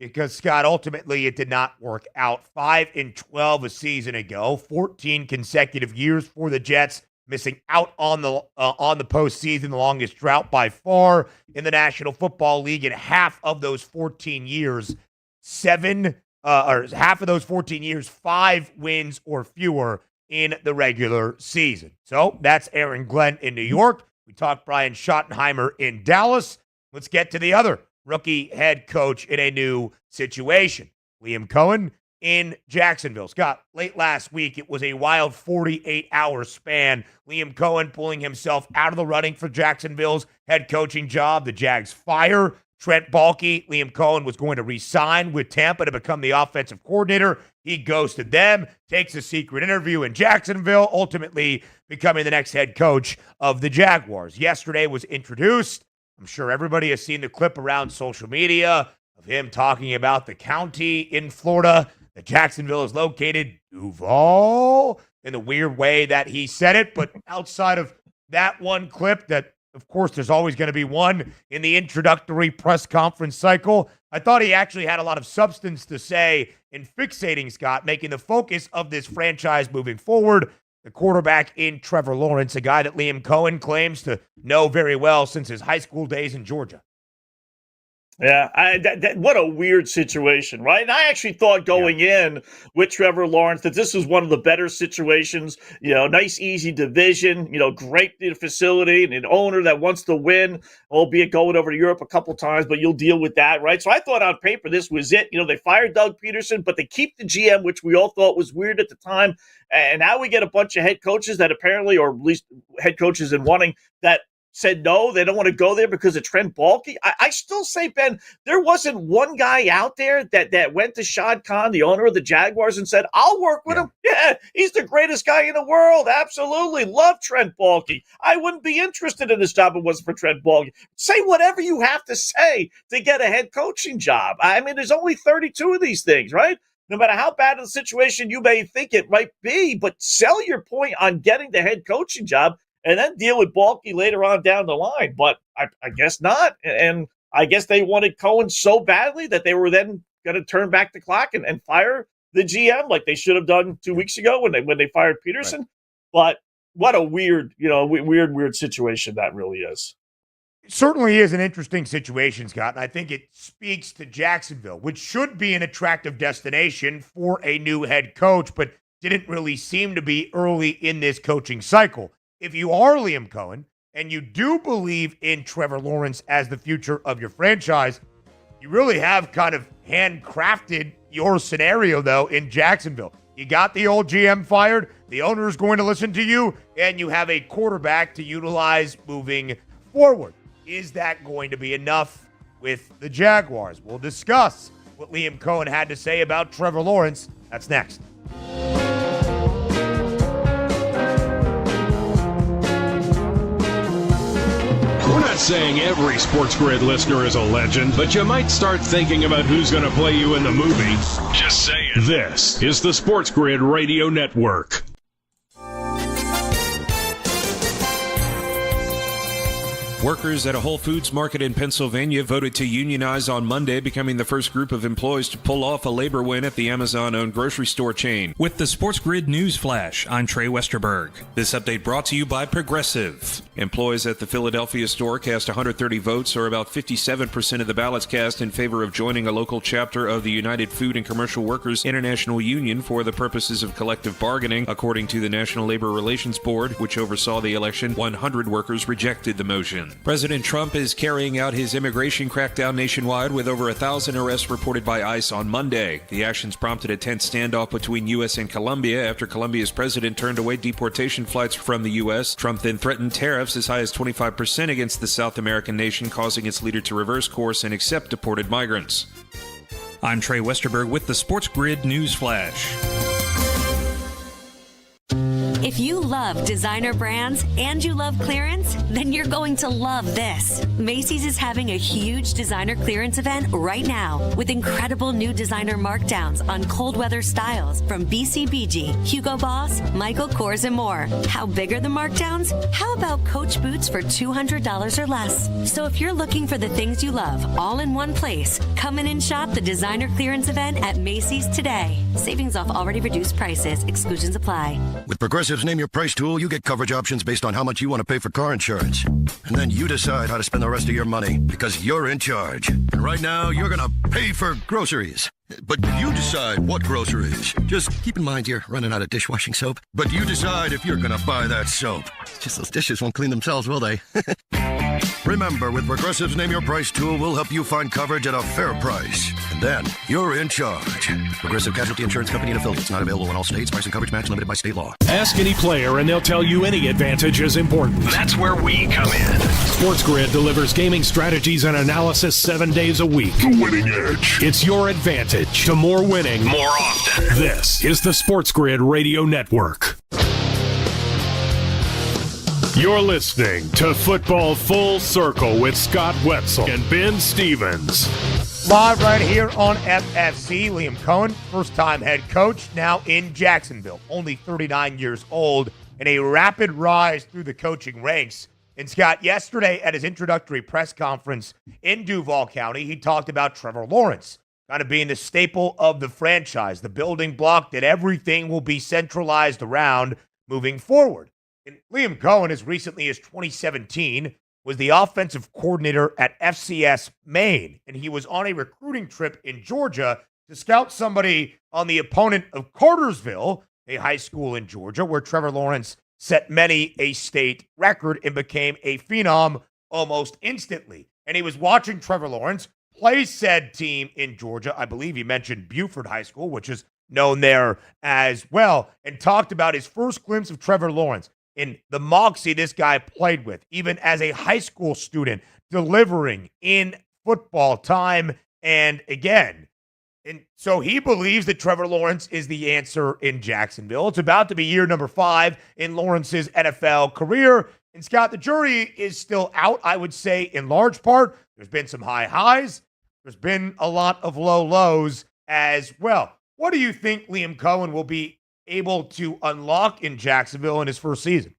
Because, Scott, ultimately it did not work out. 5-12 a season ago, 14 consecutive years for the Jets, missing out on the postseason, the longest drought by far in the National Football League. And half of those 14 years, 5 wins or fewer in the regular season. So that's Aaron Glenn in New York. We talked Brian Schottenheimer in Dallas. Let's get to the other rookie head coach in a new situation. Liam Cohen in Jacksonville. Scott, late last week, it was a wild 48-hour span. Liam Cohen pulling himself out of the running for Jacksonville's head coaching job. The Jags fire Trent Baalke. Liam Cohen was going to re-sign with Tampa to become the offensive coordinator. He ghosted them, takes a secret interview in Jacksonville, ultimately becoming the next head coach of the Jaguars. Yesterday was introduced. I'm sure everybody has seen the clip around social media of him talking about the county in Florida that Jacksonville is located, Duval, in the weird way that he said it. But outside of that one clip that, of course, there's always going to be one in the introductory press conference cycle, I thought he actually had a lot of substance to say in fixating, Scott, making the focus of this franchise moving forward the quarterback in Trevor Lawrence, a guy that Liam Cohen claims to know very well since his high school days in Georgia. Yeah, what a weird situation, right? And I actually thought going in with Trevor Lawrence that this was one of the better situations. Nice, easy division. Great facility and an owner that wants to win, albeit going over to Europe a couple times, but you'll deal with that, right? So I thought on paper this was it. They fired Doug Peterson, but they keep the GM, which we all thought was weird at the time. And now we get a bunch of head coaches that apparently, or at least head coaches in wanting that, said no, they don't want to go there because of Trent Baalke. I still say, Ben, there wasn't one guy out there that went to Shad Khan, the owner of the Jaguars, and said, I'll work with him. Yeah, he's the greatest guy in the world. Absolutely. Love Trent Baalke. I wouldn't be interested in this job if it wasn't for Trent Baalke. Say whatever you have to say to get a head coaching job. I mean, there's only 32 of these things, right? No matter how bad of the situation you may think it might be, but sell your point on getting the head coaching job and then deal with Baalke later on down the line. But I guess not. And I guess they wanted Cohen so badly that they were then going to turn back the clock and fire the GM like they should have done 2 weeks ago when they fired Peterson. Right. But what a weird situation that really is. It certainly is an interesting situation, Scott, and I think it speaks to Jacksonville, which should be an attractive destination for a new head coach, but didn't really seem to be early in this coaching cycle. If you are Liam Cohen and you do believe in Trevor Lawrence as the future of your franchise, you really have kind of handcrafted your scenario, though, in Jacksonville. You got the old GM fired, the owner is going to listen to you, and you have a quarterback to utilize moving forward. Is that going to be enough with the Jaguars? We'll discuss what Liam Cohen had to say about Trevor Lawrence. That's next. We're not saying every SportsGrid listener is a legend, but you might start thinking about who's going to play you in the movie. Just saying. This is the SportsGrid Radio Network. Workers at a Whole Foods market in Pennsylvania voted to unionize on Monday, becoming the first group of employees to pull off a labor win at the Amazon-owned grocery store chain. With the SportsGrid News Flash, I'm Trey Westerberg. This update brought to you by Progressive. Employees at the Philadelphia store cast 130 votes, or about 57% of the ballots cast, in favor of joining a local chapter of the United Food and Commercial Workers International Union for the purposes of collective bargaining. According to the National Labor Relations Board, which oversaw the election, 100 workers rejected the motion. President Trump is carrying out his immigration crackdown nationwide with over 1,000 arrests reported by ICE on Monday. The actions prompted a tense standoff between U.S. and Colombia after Colombia's president turned away deportation flights from the U.S. Trump then threatened tariffs as high as 25% against the South American nation, causing its leader to reverse course and accept deported migrants. I'm Trey Westerberg with the SportsGrid News Flash. If you love designer brands and you love clearance, then you're going to love this. Macy's is having a huge designer clearance event right now with incredible new designer markdowns on cold weather styles from BCBG, Hugo Boss, Michael Kors, and more. How big are the markdowns? How about Coach boots for $200 or less? So if you're looking for the things you love all in one place, come in and shop the designer clearance event at Macy's today. Savings off already reduced prices. Exclusions apply. With Progressive's Name Your Price tool, you get coverage options based on how much you want to pay for car insurance. And then you decide how to spend the rest of your money because you're in charge. And right now, you're going to pay for groceries. But you decide what groceries. Just keep in mind you're running out of dishwashing soap. But you decide if you're going to buy that soap. Just those dishes won't clean themselves, will they? Remember, with Progressive's Name Your Price tool, we'll help you find coverage at a fair price. And then you're in charge. Progressive Casualty Insurance Company and affiliates. Not available in all states. Price and coverage match limited by state law. Ask any player and they'll tell you any advantage is important. That's where we come in. SportsGrid delivers gaming strategies and analysis 7 days a week. The winning edge. It's your advantage to more winning more often. This is the SportsGrid Radio Network. You're listening to Football Full Circle with Scott Wetzel and Ben Stevens. Live right here on FFC, Liam Cohen, first-time head coach, now in Jacksonville, only 39 years old, and a rapid rise through the coaching ranks. And Scott, yesterday at his introductory press conference in Duval County, he talked about Trevor Lawrence kind of being the staple of the franchise, the building block that everything will be centralized around moving forward. And Liam Cohen, as recently as 2017, was the offensive coordinator at FCS Maine, and he was on a recruiting trip in Georgia to scout somebody on the opponent of Cartersville, a high school in Georgia, where Trevor Lawrence set many a state record and became a phenom almost instantly. And he was watching Trevor Lawrence play said team in Georgia. I believe he mentioned Buford High School, which is known there as well, and talked about his first glimpse of Trevor Lawrence and the moxie this guy played with, even as a high school student, delivering in football time and again. And so he believes that Trevor Lawrence is the answer in Jacksonville. It's about to be year number 5 in Lawrence's NFL career. And Scott, the jury is still out, I would say, in large part. There's been some high highs. There's been a lot of low lows as well. What do you think Liam Cohen will be able to unlock in Jacksonville in his first season?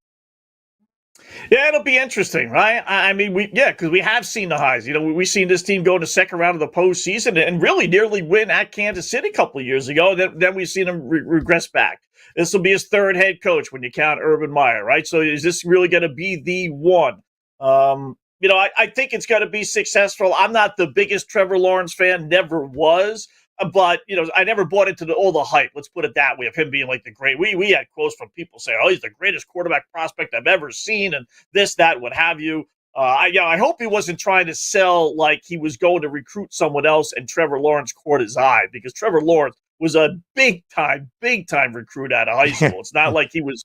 Yeah, it'll be interesting, right? I mean, because we have seen the highs. We've seen this team go in the second round of the postseason and really nearly win at Kansas City a couple of years ago. Then we've seen him regress back. This will be his third head coach when you count Urban Meyer, right? So is this really going to be the one? I think it's going to be successful. I'm not the biggest Trevor Lawrence fan, never was. But, I never bought into all the hype, let's put it that way, of him being like the great. We had quotes from people saying, oh, he's the greatest quarterback prospect I've ever seen, and this, that, what have you. I hope he wasn't trying to sell like he was going to recruit someone else and Trevor Lawrence caught his eye, because Trevor Lawrence was a big-time recruit out of high school. It's not like he was,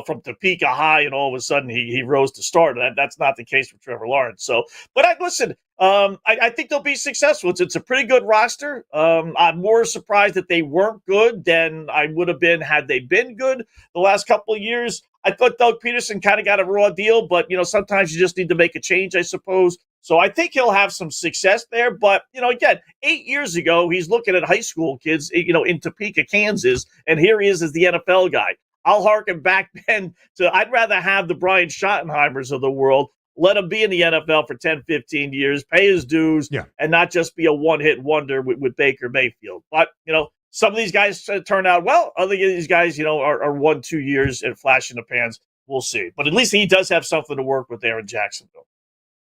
from Topeka High and all of a sudden he rose to starter. That's not the case with Trevor Lawrence. So, but I think they'll be successful. It's a pretty good roster. I'm more surprised that they weren't good than I would have been had they been good the last couple of years. I thought Doug Peterson kind of got a raw deal, but, sometimes you just need to make a change, I suppose. So I think he'll have some success there. But, again, 8 years ago, he's looking at high school kids, in Topeka, Kansas, and here he is as the NFL guy. I'll harken back then to I'd rather have the Brian Schottenheimers of the world, let him be in the NFL for 10, 15 years, pay his dues, and not just be a one-hit wonder with Baker Mayfield. But, some of these guys turn out well. Other of these guys, are 1-2 years and flash in the pans. We'll see. But at least he does have something to work with there in Jacksonville.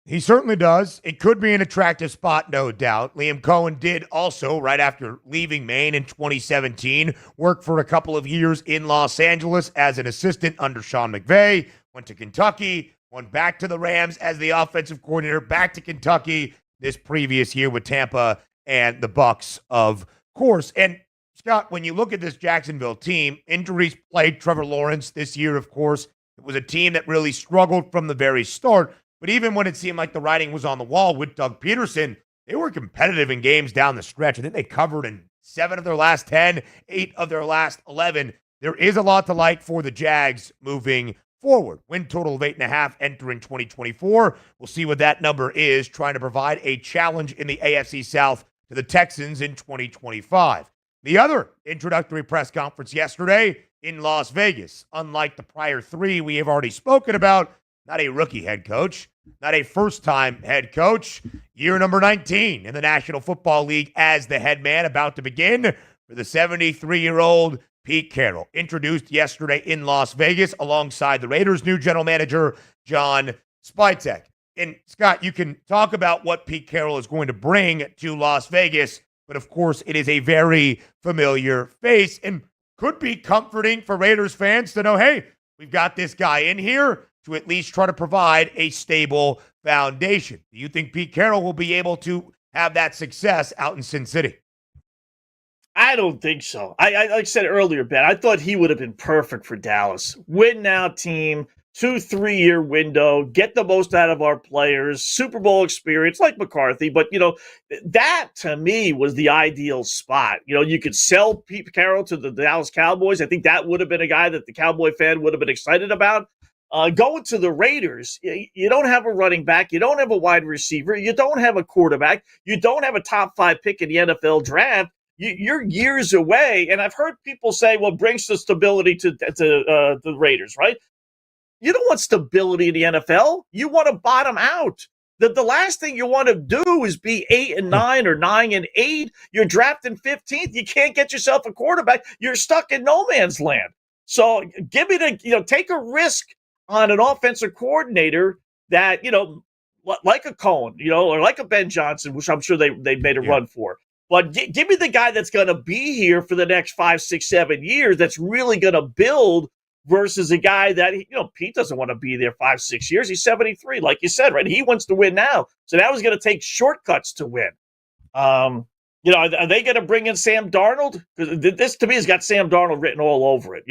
He certainly does. It could be an attractive spot, no doubt. Liam Cohen did also, right after leaving Maine in 2017, work for a couple of years in Los Angeles as an assistant under Sean McVay, went to Kentucky, went back to the Rams as the offensive coordinator, back to Kentucky this previous year with Tampa and the Bucs, of course. And Scott, when you look at this Jacksonville team, injuries played Trevor Lawrence this year, of course. It was a team that really struggled from the very start. But even when it seemed like the writing was on the wall with Doug Peterson, they were competitive in games down the stretch. I think they covered in 7 of their last 10, 8 of their last 11. There is a lot to like for the Jags moving forward. Win total of 8.5 entering 2024. We'll see what that number is, trying to provide a challenge in the AFC South to the Texans in 2025. The other introductory press conference yesterday in Las Vegas. Unlike the prior 3 we have already spoken about, not a rookie head coach, not a first-time head coach. Year number 19 in the National Football League as the head man, about to begin for the 73-year-old Pete Carroll. Introduced yesterday in Las Vegas alongside the Raiders' new general manager, John Spytek. And, Scott, you can talk about what Pete Carroll is going to bring to Las Vegas, but, of course, it is a very familiar face and could be comforting for Raiders fans to know, hey, we've got this guy in here to at least try to provide a stable foundation. Do you think Pete Carroll will be able to have that success out in Sin City? I don't think so. I like I said earlier, Ben, I thought he would have been perfect for Dallas. Win now team, 2-3 year window, get the most out of our players, Super Bowl experience like McCarthy. But, that to me was the ideal spot. You could sell Pete Carroll to the Dallas Cowboys. I think that would have been a guy that the Cowboy fan would have been excited about. Going to the Raiders, you don't have a running back, you don't have a wide receiver, you don't have a quarterback, you don't have a top 5 pick in the NFL draft. You're years away, and I've heard people say, well, brings the stability to the Raiders, right? You don't want stability in the NFL. You want to bottom out. The last thing you want to do is be 8-9 or 9-8. You're drafting 15th. You can't get yourself a quarterback. You're stuck in no man's land. So give me take a risk on an offensive coordinator that, like a Cohen, or like a Ben Johnson, which I'm sure they made a run for. But give me the guy that's going to be here for the next 5, 6, 7 years that's really going to build versus a guy that, Pete doesn't want to be there 5, 6 years. He's 73, like you said, right? He wants to win now. So now he's going to take shortcuts to win. Are they going to bring in Sam Darnold? Because this, to me, has got Sam Darnold written all over it.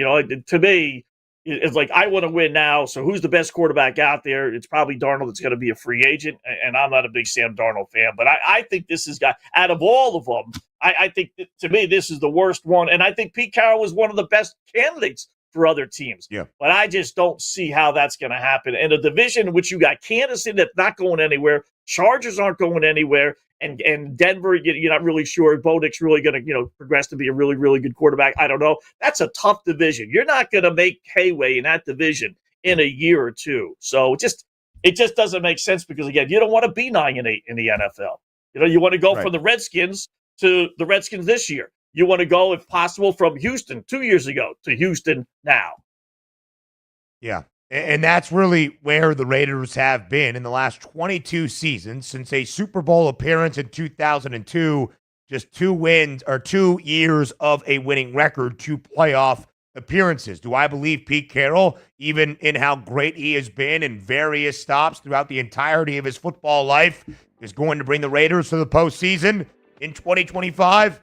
To me, it's like, I want to win now. So who's the best quarterback out there? It's probably Darnold that's going to be a free agent. And I'm not a big Sam Darnold fan. But I think this has got, out of all of them, I think, to me, this is the worst one. And I think Pete Carroll was one of the best candidates for other teams. Yeah. But I just don't see how that's going to happen. And a division in which you got Kansas in that's not going anywhere, Chargers aren't going anywhere, and Denver, you're not really sure Bo Nix really going to, progress to be a really, really good quarterback. I don't know. That's a tough division. You're not going to make headway in that division in a year or two. So it just doesn't make sense because, again, you don't want to be 9-8 in the NFL. You want to go from the Redskins to the Redskins this year. You want to go, if possible, from Houston 2 years ago to Houston now. Yeah. And that's really where the Raiders have been in the last 22 seasons since a Super Bowl appearance in 2002, just 2 years of a winning record, 2 playoff appearances. Do I believe Pete Carroll, even in how great he has been in various stops throughout the entirety of his football life, is going to bring the Raiders to the postseason in 2025?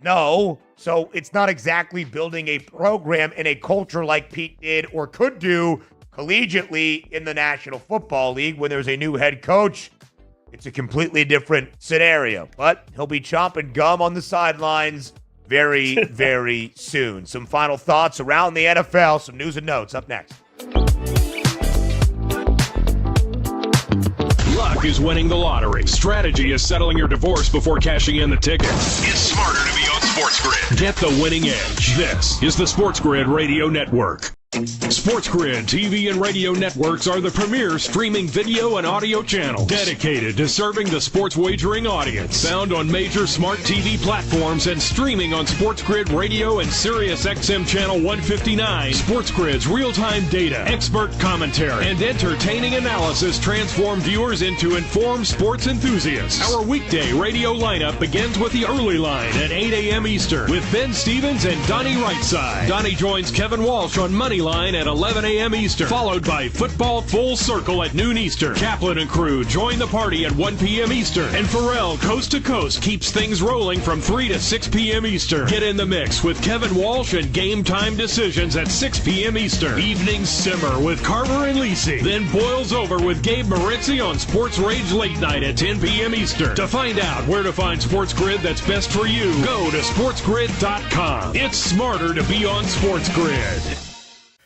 No. So it's not exactly building a program and a culture like Pete did or could do collegiately in the National Football League when there's a new head coach. It's a completely different scenario, but he'll be chomping gum on the sidelines very, very soon. Some final thoughts around the NFL, some news and notes up next. Luck is winning the lottery. Strategy is settling your divorce before cashing in the ticket. It's smarter to be on SportsGrid. Get the winning edge. This is the SportsGrid Radio Network. SportsGrid TV and radio networks are the premier streaming video and audio channel dedicated to serving the sports wagering audience. Found on major smart TV platforms and streaming on SportsGrid Radio and Sirius XM Channel 159. SportsGrid's real-time data, expert commentary, and entertaining analysis transform viewers into informed sports enthusiasts. Our weekday radio lineup begins with the early line at 8 a.m. Eastern with Ben Stevens and Donnie Rightside. Donnie joins Kevin Walsh on Money Line at 11 a.m. Eastern, followed by Football Full Circle at noon Eastern. Kaplan and crew join the party at 1 p.m. Eastern, and Pharrell Coast to Coast keeps things rolling from 3 to 6 p.m. Eastern. Get in the mix with Kevin Walsh and Game Time Decisions at 6 p.m. Eastern. Evenings simmer with Carver and Lisi, then boils over with Gabe Moritzi on Sports Rage Late Night at 10 p.m. Eastern. To find out where to find SportsGrid that's best for you, go to sportsgrid.com. It's smarter to be on SportsGrid.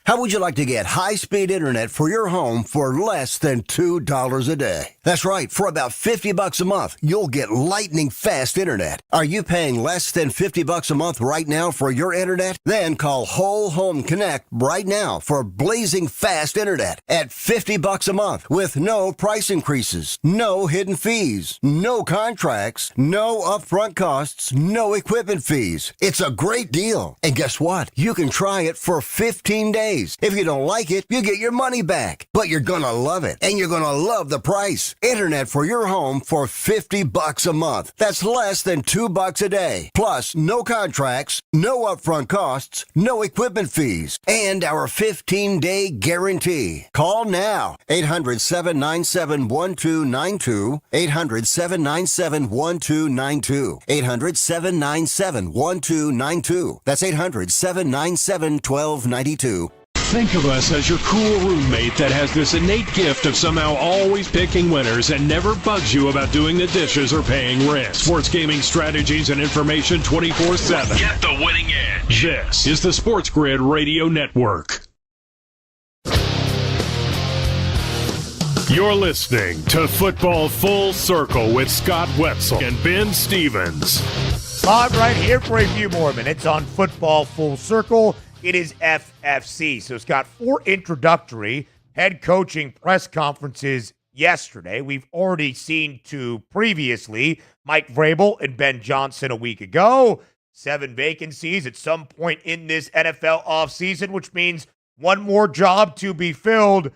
How would you like to get high-speed internet for your home for less than $2 a day? That's right. For about $50 a month, you'll get lightning-fast internet. Are you paying less than $50 a month right now for your internet? Then call Whole Home Connect right now for blazing fast internet at $50 a month with no price increases, no hidden fees, no contracts, no upfront costs, no equipment fees. It's a great deal. And guess what? You can try it for 15 days. If you don't like it, you get your money back. But you're gonna love it, and you're gonna love the price. Internet for your home for $50 a month. That's less than $2 a day. Plus, no contracts, no upfront costs, no equipment fees, and our 15-day guarantee. Call now. 800-797-1292. 800-797-1292. 800-797-1292. That's 800-797-1292. Think of us as your cool roommate that has this innate gift of somehow always picking winners and never bugs you about doing the dishes or paying rent. Sports gaming strategies and information 24/7. Get the winning edge. This is the SportsGrid Radio Network. You're listening to Football Full Circle with Scott Wetzel and Ben Stevens. Live right here for a few more minutes on Football Full Circle. It is FFC. So it's got 4 introductory head coaching press conferences yesterday. We've already seen 2 previously, Mike Vrabel and Ben Johnson a week ago. 7 vacancies at some point in this NFL offseason, which means one more job to be filled.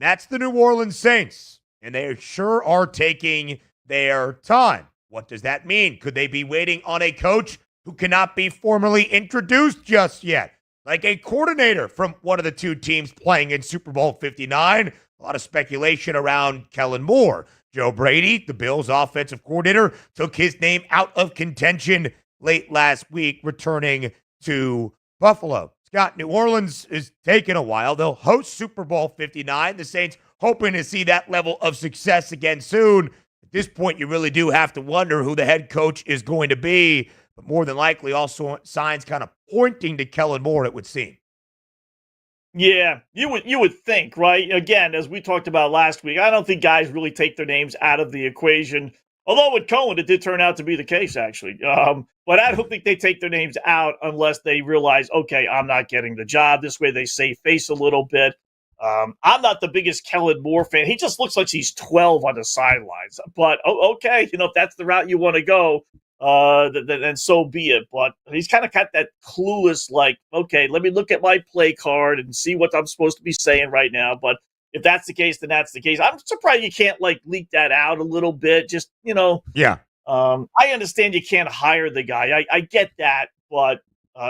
That's the New Orleans Saints, and they sure are taking their time. What does that mean? Could they be waiting on a coach who cannot be formally introduced just yet? Like a coordinator from one of the two teams playing in Super Bowl 59. A lot of speculation around Kellen Moore. Joe Brady, the Bills' offensive coordinator, took his name out of contention late last week, returning to Buffalo. Scott, New Orleans is taking a while. They'll host Super Bowl 59. The Saints hoping to see that level of success again soon. At this point, you really do have to wonder who the head coach is going to be. But more than likely, also signs kind of pointing to Kellen Moore, it would seem. Yeah, you would think, right? Again, as we talked about last week, I don't think guys really take their names out of the equation. Although with Cohen, it did turn out to be the case, actually. But I don't think they take their names out unless they realize, okay, I'm not getting the job. This way they save face a little bit. I'm not the biggest Kellen Moore fan. He just looks like he's 12 on the sidelines. But, okay, if that's the route you want to go, then so be it. But he's kind of got that clueless, like, okay, let me look at my play card and see what I'm supposed to be saying right now. But if that's the case, then that's the case. I'm surprised you can't leak that out a little bit. Just, Yeah. I understand you can't hire the guy. I get that. But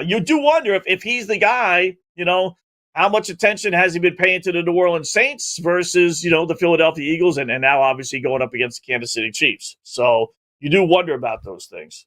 you do wonder if he's the guy, how much attention has he been paying to the New Orleans Saints versus, the Philadelphia Eagles and now obviously going up against the Kansas City Chiefs. So you do wonder about those things.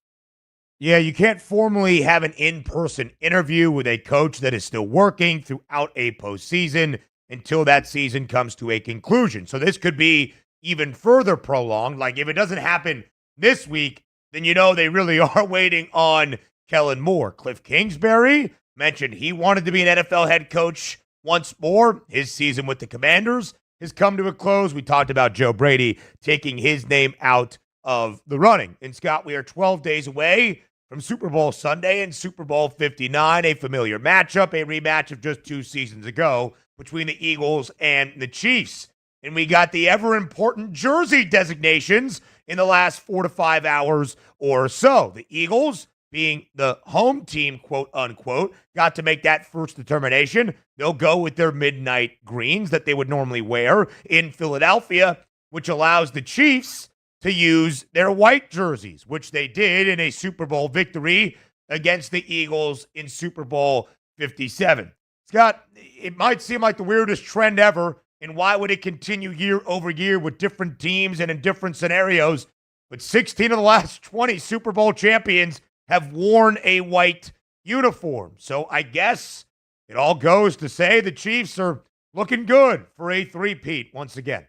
Yeah, you can't formally have an in-person interview with a coach that is still working throughout a postseason until that season comes to a conclusion. So this could be even further prolonged. Like if it doesn't happen this week, then they really are waiting on Kellen Moore. Cliff Kingsbury mentioned he wanted to be an NFL head coach once more. His season with the Commanders has come to a close. We talked about Joe Brady taking his name out of the running. And Scott, we are 12 days away from Super Bowl Sunday and Super Bowl 59, a familiar matchup, a rematch of just 2 seasons ago between the Eagles and the Chiefs. And we got the ever-important jersey designations in the last 4 to 5 hours or so. The Eagles, being the home team, quote-unquote, got to make that first determination. They'll go with their midnight greens that they would normally wear in Philadelphia, which allows the Chiefs to use their white jerseys, which they did in a Super Bowl victory against the Eagles in Super Bowl 57. Scott, it might seem like the weirdest trend ever, and why would it continue year over year with different teams and in different scenarios? But 16 of the last 20 Super Bowl champions have worn a white uniform. So I guess it all goes to say the Chiefs are looking good for a three-peat once again.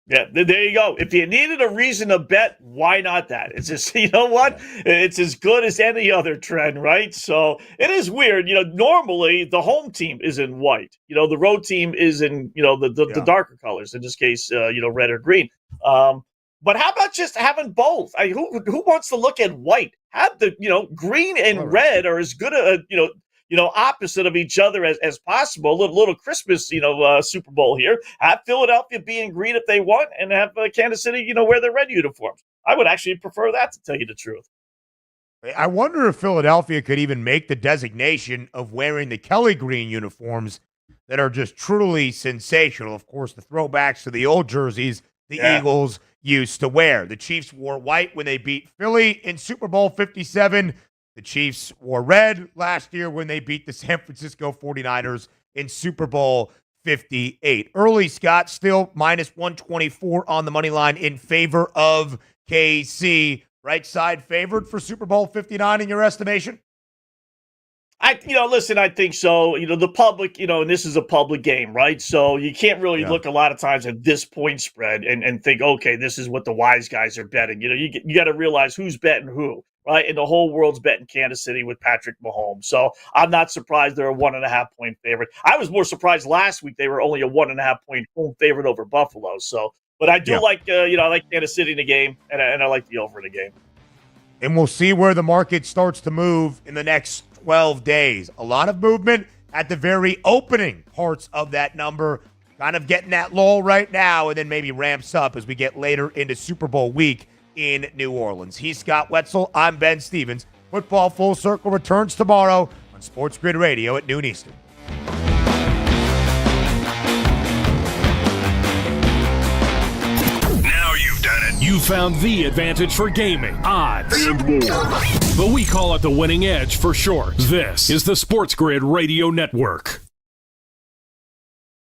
Yeah, there you go. If you needed a reason to bet, why not that? It's just, what? It's as good as any other trend, right? So it is weird. Normally the home team is in white. The road team is in, the darker colors, in this case, red or green. But how about just having both? Who wants to look at white? Have the, green and red are as good a, opposite of each other as possible. A little Christmas, Super Bowl here. Have Philadelphia be in green if they want, and have Kansas City, wear their red uniforms. I would actually prefer that, to tell you the truth. I wonder if Philadelphia could even make the designation of wearing the Kelly green uniforms that are just truly sensational. Of course, the throwbacks to the old jerseys the Eagles used to wear. The Chiefs wore white when they beat Philly in Super Bowl 57. The Chiefs wore red last year when they beat the San Francisco 49ers in Super Bowl 58. Early, Scott, still minus 124 on the money line in favor of KC. Right side favored for Super Bowl 59 in your estimation? Listen, I think so. The public, and this is a public game, right? So you can't really look a lot of times at this point spread and think, okay, this is what the wise guys are betting. You got to realize who's betting who, right? And the whole world's betting Kansas City with Patrick Mahomes. So I'm not surprised they're a 1.5 point favorite. I was more surprised last week they were only a 1.5 point home favorite over Buffalo. So, but I do like, I like Kansas City in the game, and I like the over in the game. And we'll see where the market starts to move in the next 12 days. A lot of movement at the very opening parts of that number, kind of getting that lull right now, and then maybe ramps up as we get later into Super Bowl week in New Orleans. He's Scott Wetzel. I'm Ben Stevens. Football Full Circle returns tomorrow on SportsGrid Radio at noon Eastern. You found the advantage for gaming, odds, and more. But we call it the winning edge for short. This is the SportsGrid Radio Network.